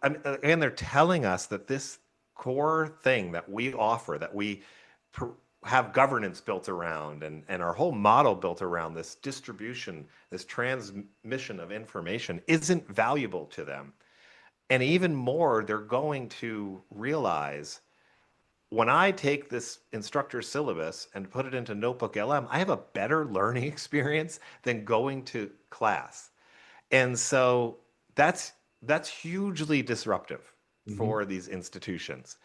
And they're telling us that this core thing that we offer, that we pr have governance built around and our whole model built around this distribution, this transmission of information isn't valuable to them. And even more, they're going to realize when I take this instructor syllabus and put it into Notebook LM, I have a better learning experience than going to class. And so that's that's hugely disruptive Mhm. for these institutions.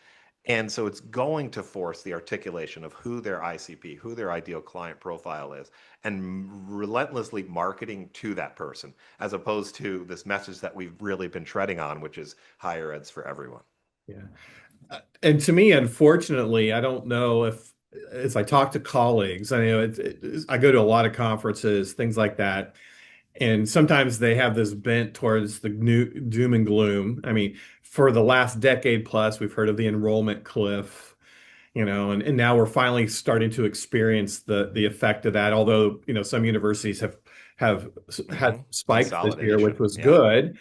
And so it's going to force the articulation of who their ICP, who their ideal client profile is, and relentlessly marketing to that person, as opposed to this message that we've really been treading on, which is higher eds for everyone. Yeah. And to me, unfortunately, I don't know if, as I talk to colleagues, I know I go to a lot of conferences, things like that, and sometimes they have this bent towards the new doom and gloom. I mean, for the last decade plus, we've heard of the enrollment cliff, and now we're finally starting to experience the effect of that. Although, some universities have had Hmm. spikes this year, which Consolidation. was Yeah. good.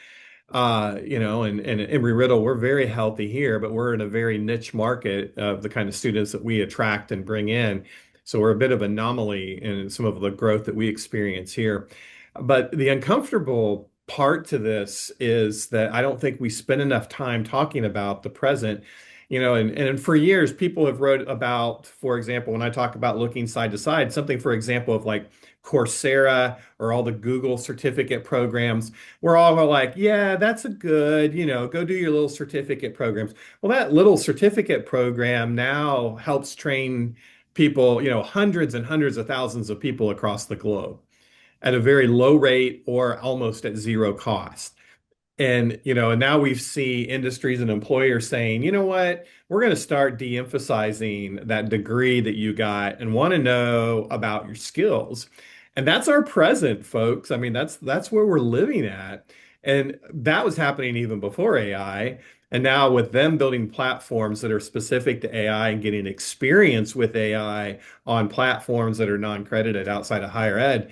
And Embry-Riddle, we're very healthy here, but we're in a very niche market of the kind of students that we attract and bring in. So we're a bit of an anomaly in some of the growth that we experience here. But the uncomfortable part to this is that I don't think we spend enough time talking about the present. And for years, people have wrote about, for example, when I talk about looking side to side, something, for example, of like Coursera or all the Google certificate programs. We're all like, yeah, that's a good, go do your little certificate programs. Well, that little certificate program now helps train people, hundreds and hundreds of thousands of people across the globe at a very low rate or almost at zero cost. And now we see industries and employers saying, you know what, we're going to start de-emphasizing that degree that you got and want to know about your skills. And that's our present, folks. I mean, that's where we're living at. And that was happening even before AI. And now with them building platforms that are specific to AI and getting experience with AI on platforms that are non-credited outside of higher ed,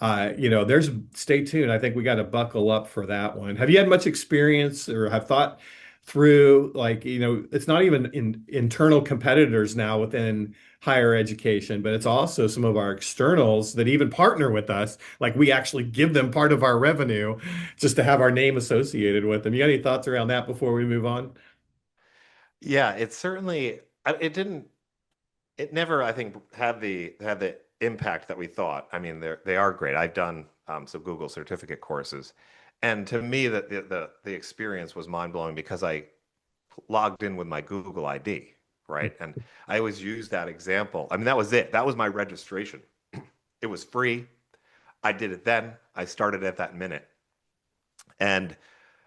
there's stay tuned. I think we got to buckle up for that one. Have you had much experience or have thought through like, it's not even internal competitors now within higher education, but it's also some of our externals that even partner with us. Like we actually give them part of our revenue just to have our name associated with them. You got any thoughts around that before we move on? Yeah, it certainly it didn't it never, I think, had the impact that we thought. I mean, they are great. I've done some Google certificate courses, and to me, that the experience was mind blowing because I logged in with my Google ID, right? And I always use that example. I mean, that was it. That was my registration. It was free. I did it then. I started at that minute. And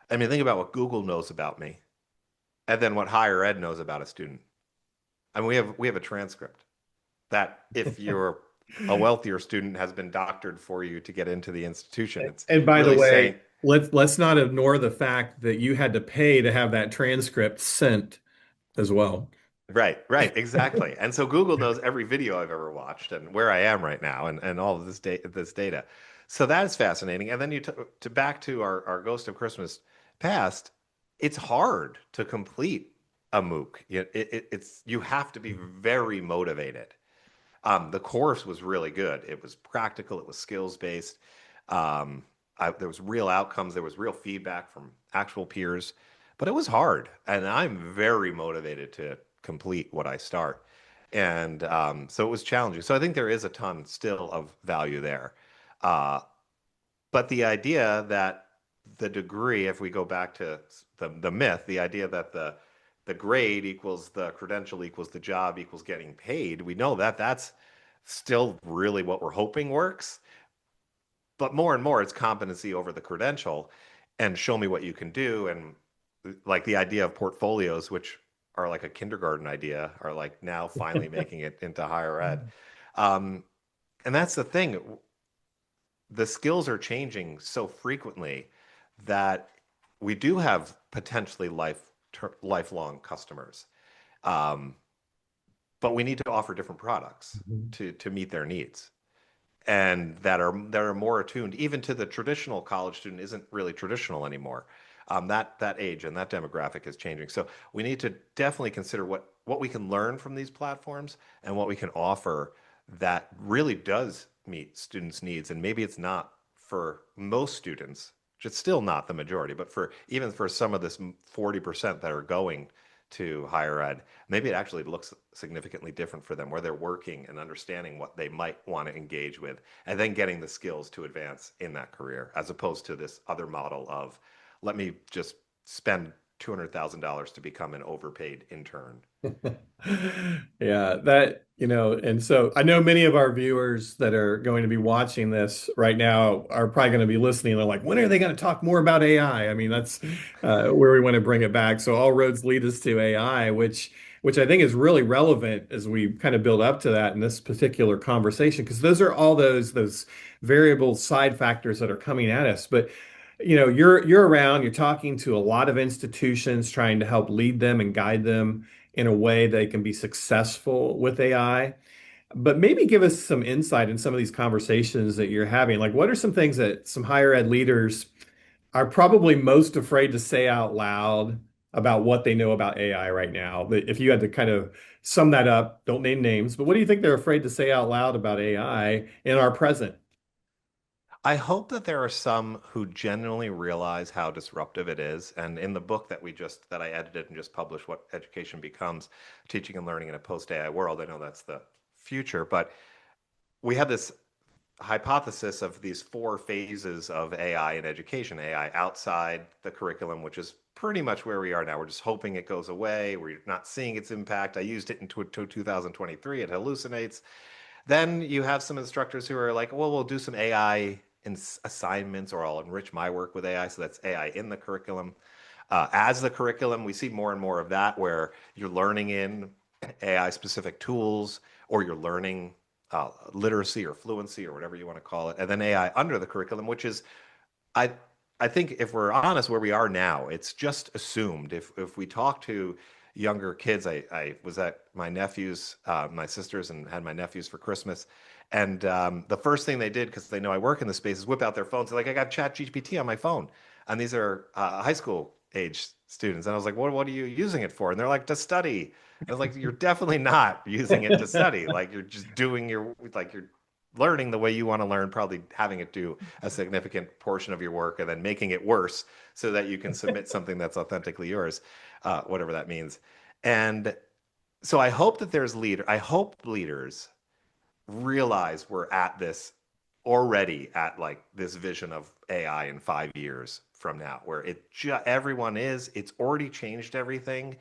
I mean, think about what Google knows about me, and then what higher ed knows about a student. I mean, we have a transcript that if you're a wealthier student has been doctored for you to get into the institution. It's And by the really way, saying, let's not ignore the fact that you had to pay to have that transcript sent as well. right, right, exactly. And so Google knows every video I've ever watched and where I am right now and all of this data. So that is fascinating. And then to back to our Ghost of Christmas Past, it's hard to complete a MOOC. It's you have to be very motivated. The course was really good. It was practical. It was skills based. Um, there was real outcomes. There was real feedback from actual peers, but it was hard. And I'm very motivated to complete what I start. And so it was challenging. So I think there is a ton still of value there. Uh, but the idea that the degree, if we go back to the myth, the idea that the grade equals the credential equals the job equals getting paid, we know that that's still really what we're hoping works. But more and more, it's competency over the credential and show me what you can do. And like the idea of portfolios, which are like a kindergarten idea, are like now finally making it into higher ed. Um, and that's the thing. The skills are changing so frequently that we do have potentially lifelong customers. Um, but we need to offer different products to meet their needs and that are more attuned even to the traditional college student isn't really traditional anymore. That age and that demographic is changing. So we need to definitely consider what we can learn from these platforms and what we can offer that really does meet students' needs. And maybe it's not for most students, which it's still not the majority, but for even for some of this 40% that are going to higher ed, maybe it actually looks significantly different for them where they're working and understanding what they might want to engage with and then getting the skills to advance in that career as opposed to this other model of let me just spend $200,000 to become an overpaid intern. Yeah, and so I know many of our viewers that are going to be watching this right now are probably going to be listening. They're like, when are they going to talk more about AI? I mean, that's where we want to bring it back. So all roads lead us to AI, which I think is really relevant as we kind of build up to that in this particular conversation, because those are all those variable side factors that are coming at us. But you're around, you're talking to a lot of institutions, trying to help lead them and guide them in a way they can be successful with AI. But maybe give us some insight in some of these conversations that you're having. Like, what are some things that some higher ed leaders are probably most afraid to say out loud about what they know about AI right now? If you had to kind of sum that up, don't name names, but what do you think they're afraid to say out loud about AI in our present? I hope that there are some who genuinely realize how disruptive it is. And in the book that I edited and just published, What Education Becomes, Teaching and Learning in a Post-AI World, I know that's the future, but we have this hypothesis of these four phases of AI in education: AI outside the curriculum, which is pretty much where we are now. We're just hoping it goes away. We're not seeing its impact. I used it in 2023. It hallucinates. Then you have some instructors who are like, well, we'll do some AI in assignments, or I'll enrich my work with AI. So that's AI in the curriculum. As the curriculum, we see more and more of that where you're learning in AI specific tools, or you're learning literacy or fluency or whatever you want to call it. And then AI under the curriculum, which is, I I think if we're honest where we are now, it's just assumed. If we talk to younger kids, I was at my nephew's, my sister's, and had my nephews for Christmas. And the first thing they did, because they know I work in the space, is whip out their phones. They're like, I got Chat GPT on my phone. And these are high school age students. And I was like, what are you using it for? And they're like, to study. I was like, you're definitely not using it to study. Like you're just doing you're learning the way you want to learn, probably having it do a significant portion of your work and then making it worse so that you can submit something that's authentically yours, whatever that means. And so I hope leaders realize we're at this already, at like this vision of AI in 5 years from now, where everyone it's already changed everything.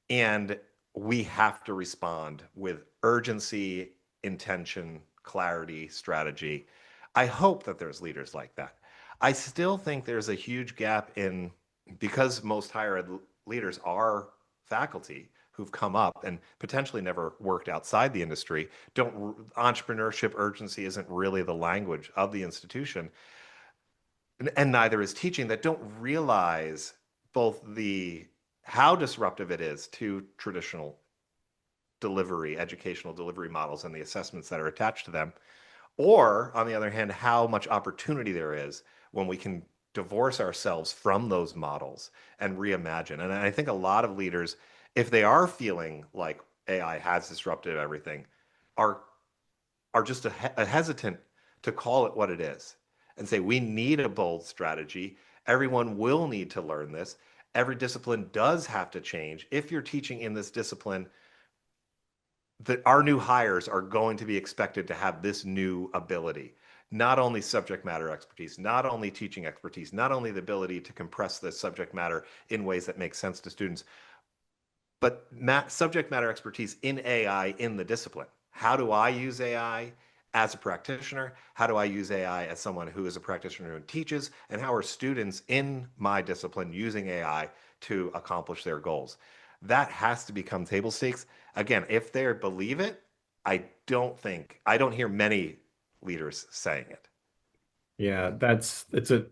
And we have to respond with urgency, intention, clarity, strategy. I hope that there's leaders like that. I still think there's a huge gap in, because most higher ed leaders are faculty who've come up and potentially never worked outside the industry. Don't Entrepreneurship urgency isn't really the language of the institution, and neither is teaching, that don't realize both the how disruptive it is to traditional educational delivery models and the assessments that are attached to them. Or, on the other hand, how much opportunity there is when we can divorce ourselves from those models and reimagine. And I think a lot of leaders, if they are feeling like AI has disrupted everything, are just hesitant to call it what it is and say, we need a bold strategy. Everyone will need to learn this. Every discipline does have to change. If you're teaching in this discipline, that our new hires are going to be expected to have this new ability, not only subject matter expertise, not only teaching expertise, not only the ability to compress this subject matter in ways that make sense to students, but subject matter expertise in AI in the discipline. How do I use AI as a practitioner? How do I use AI as someone who is a practitioner who teaches? And how are students in my discipline using AI to accomplish their goals? That has to become table stakes. Again, if they believe it, I don't hear many leaders saying it. Yeah, it's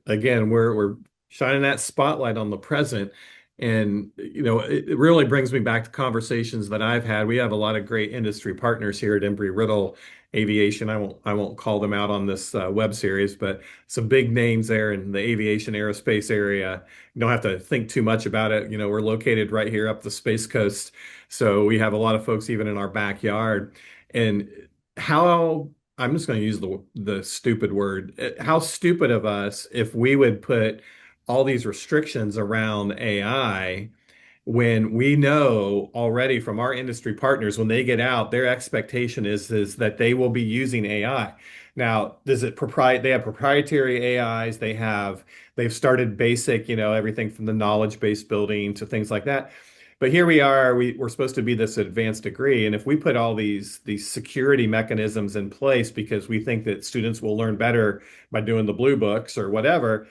again, we're shining that spotlight on the present. And it really brings me back to conversations that I've had. We have a lot of great industry partners here at Embry-Riddle Aviation. I won't call them out on this web series, but some big names there in the aviation aerospace area. You don't have to think too much about it. We're located right here up the Space Coast, so we have a lot of folks even in our backyard. And how I'm just going to use the stupid word. How stupid of us if we would put all these restrictions around AI when we know already from our industry partners when they get out, their expectation is that they will be using AI. Now, does it they have proprietary AIs, they've started basic, everything from the knowledge-based building to things like that. But here we are, we're supposed to be this advanced degree, and if we put all these security mechanisms in place because we think that students will learn better by doing the blue books or whatever,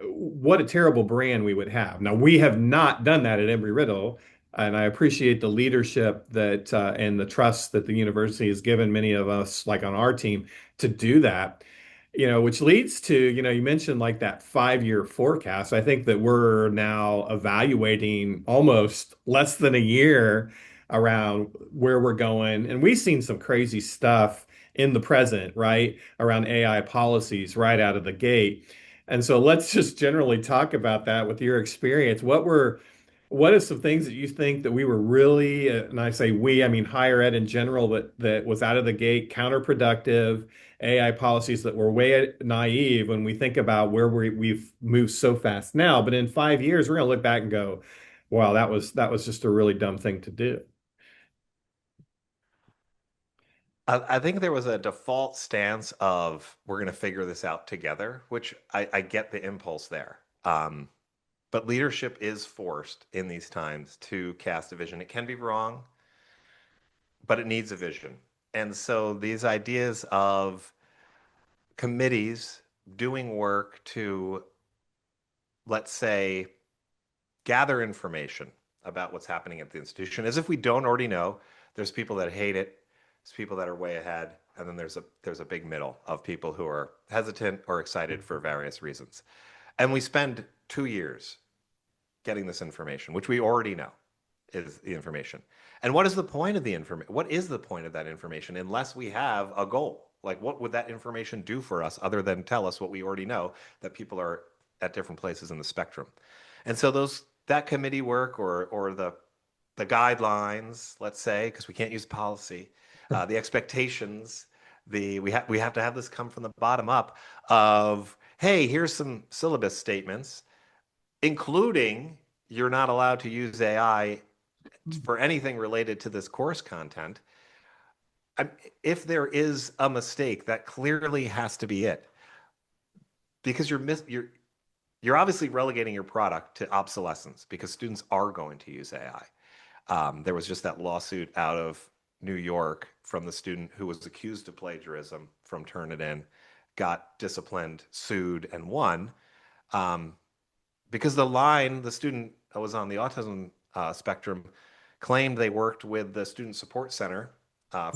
what a terrible brand we would have. Now, we have not done that at Embry-Riddle, and I appreciate the leadership that and the trust that the university has given many of us, like on our team, to do that. Which leads to, you mentioned like that 5-year forecast. I think that we're now evaluating almost less than a year around where we're going. And we've seen some crazy stuff in the present, right? Around AI policies right out of the gate. And so let's just generally talk about that with your experience. What are some things that you think that we were really, and I say we, I mean higher ed in general, that was out of the gate counterproductive AI policies that were way naive when we think about where we've moved so fast now. But in 5 years, we're going to look back and go, wow, that was just a really dumb thing to do. I think there was a default stance of we're going to figure this out together, which I get the impulse there. But leadership is forced in these times to cast a vision. It can be wrong, but it needs a vision. And so these ideas of committees doing work to, let's say, gather information about what's happening at the institution, as if we don't already know. There's people that hate it, there's people that are way ahead, and then there's a big middle of people who are hesitant or excited for various reasons. And we spend 2 years getting this information, which we already know is the information. And what is the point of the information? What is the point of that information unless we have a goal? Like, what would that information do for us other than tell us what we already know, that people are at different places in the spectrum? And so that committee work or the guidelines, let's say, because we can't use policy, the expectations, we have to have this come from the bottom up of, hey, here's some syllabus statements, including you're not allowed to use AI for anything related to this course content. If there is a mistake, that clearly has to be it, because you're obviously relegating your product to obsolescence because students are going to use AI. There was just that lawsuit out of New York from the student who was accused of plagiarism from Turnitin, got disciplined, sued, and won. Because the student was on the autism spectrum, claimed they worked with the Student Support Center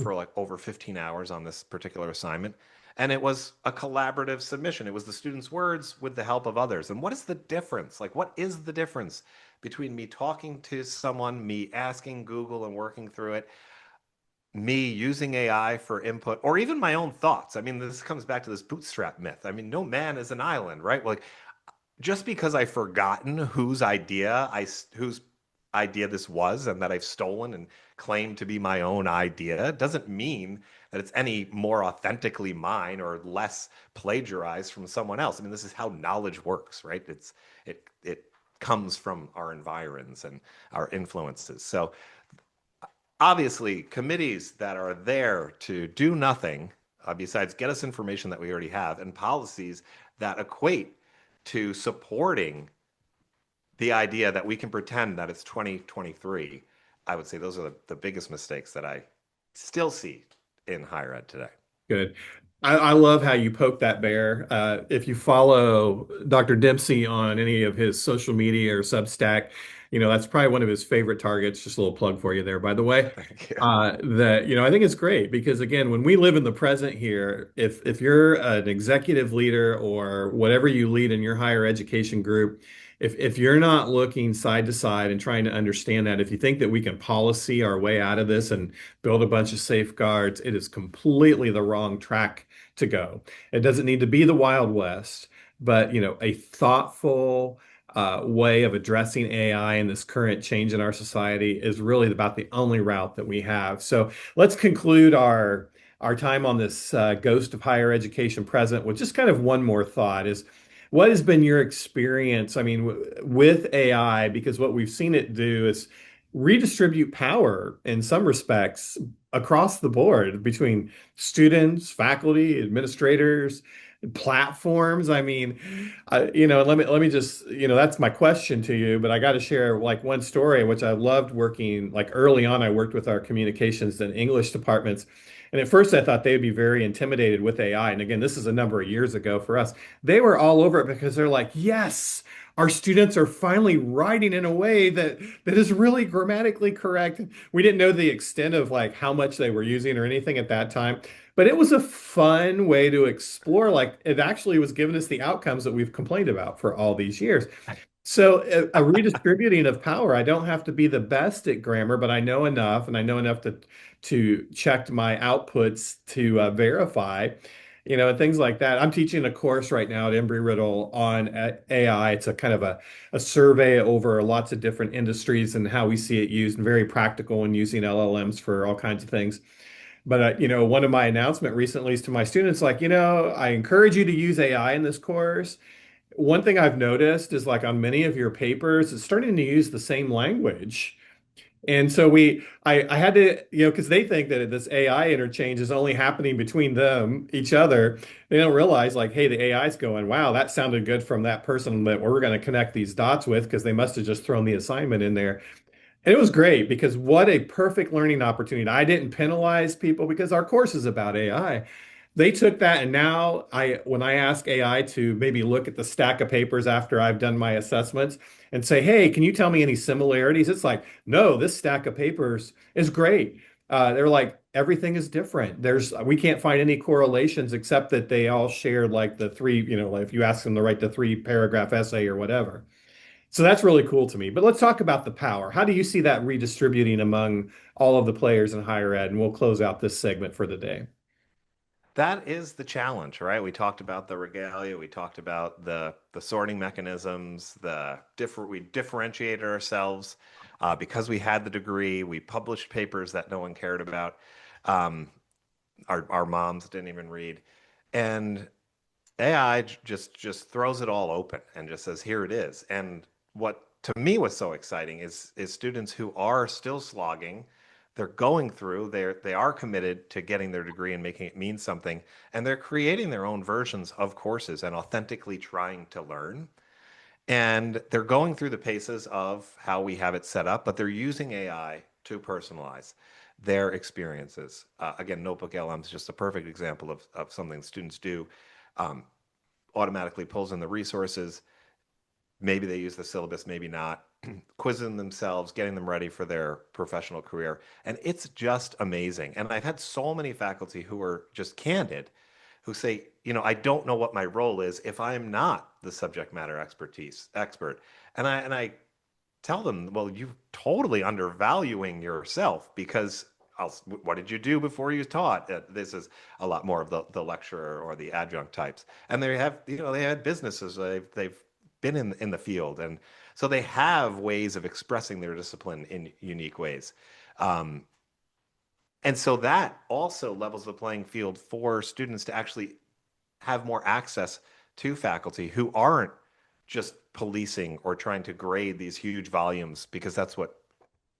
for like over 15 hours on this particular assignment. And it was a collaborative submission. It was the student's words with the help of others. And what is the difference? Like, what is the difference between me talking to someone, me asking Google and working through it, me using AI for input, or even my own thoughts? I mean, this comes back to this bootstrap myth. I mean, no man is an island, right? Like, just because I've forgotten whose idea this was and that I've stolen and claimed to be my own idea doesn't mean that it's any more authentically mine or less plagiarized from someone else. I mean, this is how knowledge works, right? It comes from our environs and our influences. So obviously, committees that are there to do nothing besides get us information that we already have, and policies that equate to supporting the idea that we can pretend that it's 2023, I would say those are the biggest mistakes that I still see in higher ed today. Good. I love how you poke that bear. If you follow Dr. Dempsey on any of his social media or Substack, that's probably one of his favorite targets. Just a little plug for you there, by the way. Thank you. I think it's great because again, when we live in the present here, if you're an executive leader or whatever you lead in your higher education group, if you're not looking side to side and trying to understand that, if you think that we can policy our way out of this and build a bunch of safeguards, it is completely the wrong track to go. It doesn't need to be the Wild West, but a thoughtful way of addressing AI and this current change in our society is really about the only route that we have. So let's conclude our time on this ghost of higher education present with just kind of one more thought is what has been your experience? I mean, with AI, because what we've seen it do is redistribute power in some respects across the board between students, faculty, administrators, platforms. I mean, let me just, that's my question to you, but I got to share like one story which I loved working like early on. I worked with our communications and English departments. And at first I thought they'd be very intimidated with AI. And again, this is a number of years ago for us. They were all over it because they're like, yes, our students are finally writing in a way that is really grammatically correct. We didn't know the extent of like how much they were using or anything at that time, but it was a fun way to explore. Like it actually was giving us the outcomes that we've complained about for all these years. So a redistributing of power. I don't have to be the best at grammar, but I know enough, and I know enough to check my outputs to verify, and things like that. I'm teaching a course right now at Embry-Riddle on AI. It's a kind of a survey over lots of different industries and how we see it used, and very practical in using LLMs for all kinds of things. But one of my announcement recently is to my students, like, I encourage you to use AI in this course. One thing I've noticed is like on many of your papers, it's starting to use the same language. And so I had to, because they think that this AI interchange is only happening between them, each other. They don't realize like, hey, the AI is going, wow, that sounded good from that person that we're going to connect these dots with because they must have just thrown the assignment in there. And it was great because what a perfect learning opportunity. I didn't penalize people because our course is about AI. They took that and now when I ask AI to maybe look at the stack of papers after I've done my assessments and say, "Hey, can you tell me any similarities?" It's like, "No, this stack of papers is great." They're like, "Everything is different. We can't find any correlations except that they all share like the three, like if you ask them to write the three paragraph essay or whatever." So that's really cool to me. But let's talk about the power. How do you see that redistributing among all of the players in higher ed? And we'll close out this segment for the day. That is the challenge, right? We talked about the regalia, we talked about the sorting mechanisms, we differentiated ourselves because we had the degree. We published papers that no one cared about. Um, our moms didn't even read, and AI just throws it all open and just says, "Here it is." And what to me was so exciting is students who are still slogging, they're going through, they are committed to getting their degree and making it mean something, and they're creating their own versions of courses and authentically trying to learn. And they're going through the paces of how we have it set up, but they're using AI to personalize their experiences. Again, Notebook LM is just a perfect example of something students do. Um, Automatically pulls in the resources. Maybe they use the syllabus, maybe not. Quizzing themselves, getting them ready for their professional career. And it's just amazing. And I've had so many faculty who are just candid, who say, I don't know what my role is if I'm not the subject matter expert. And I tell them, well, you're totally undervaluing yourself because what did you do before you taught? This is a lot more of the lecturer or the adjunct types. And they had businesses. They've been in the field. And so they have ways of expressing their discipline in unique ways. Um, and so that also levels the playing field for students to actually have more access to faculty who aren't just policing or trying to grade these huge volumes, because that's what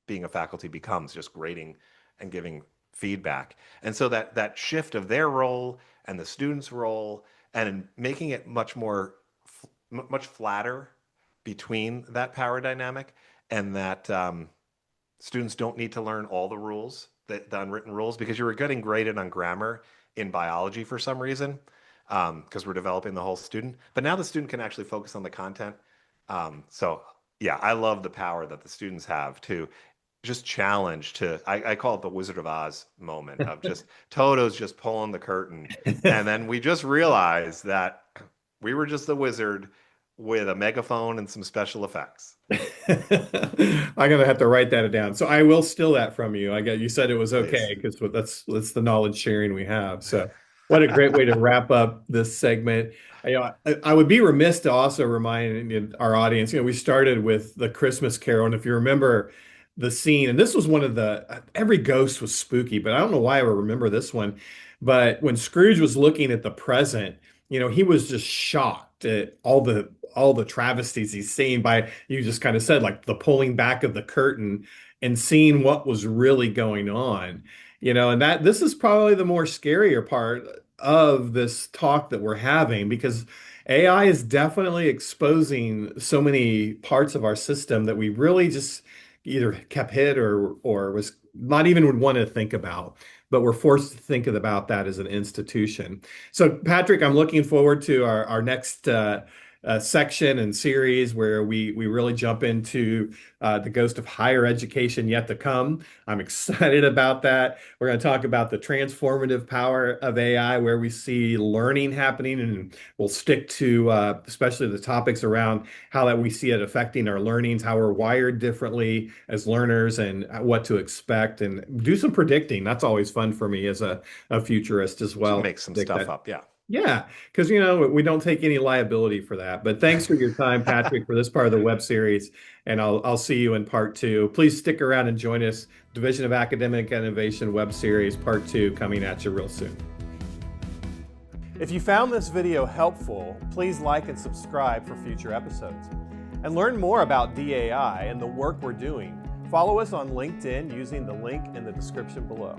being a faculty becomes, just grading and giving feedback. And so that shift of their role and the student's role and making it much flatter between that power dynamic, and that students don't need to learn all the rules, the unwritten rules, because you were getting graded on grammar in biology for some reason, because we're developing the whole student. But now the student can actually focus on the content. So yeah, I love the power that the students have to just challenge I call it the Wizard of Oz moment of just Toto's just pulling the curtain. And then we just realized that we were just the wizard with a megaphone and some special effects. I'm gonna have to write that down. So I will steal that from you. I get you said it was Please. okay because that's the knowledge sharing we have. So what a great way to wrap up this segment. I would be remiss to also remind our audience, we started with the Christmas Carol, and if you remember the scene, and this was one of every ghost was spooky, but I don't know why I remember this one. But when Scrooge was looking at the present, he was just shocked all the travesties he's seen by, you just kind of said, like the pulling back of the curtain and seeing what was really going on. And that this is probably the more scarier part of this talk that we're having, because AI is definitely exposing so many parts of our system that we really just either kept hid or was not even would want to think about, but we're forced to think about that as an institution. So, Patrick, I'm looking forward to our next section and series where we really jump into the ghost of higher education yet to come. I'm excited about that. We're going to talk about the transformative power of AI, where we see learning happening, and we'll stick to especially the topics around how that we see it affecting our learnings, how we're wired differently as learners, and what to expect, and do some predicting. That's always fun for me as a futurist as To well. make some Predict stuff that. up. Yeah. Yeah, because we don't take any liability for that. But thanks for your time, Patrick, for this part of the web series, and I'll see you in part two. Please stick around and join us. Division of Academic Innovation web series part two coming at you real soon. If you found this video helpful, please like and subscribe for future episodes. And learn more about DAI and the work we're doing. Follow us on LinkedIn using the link in the description below.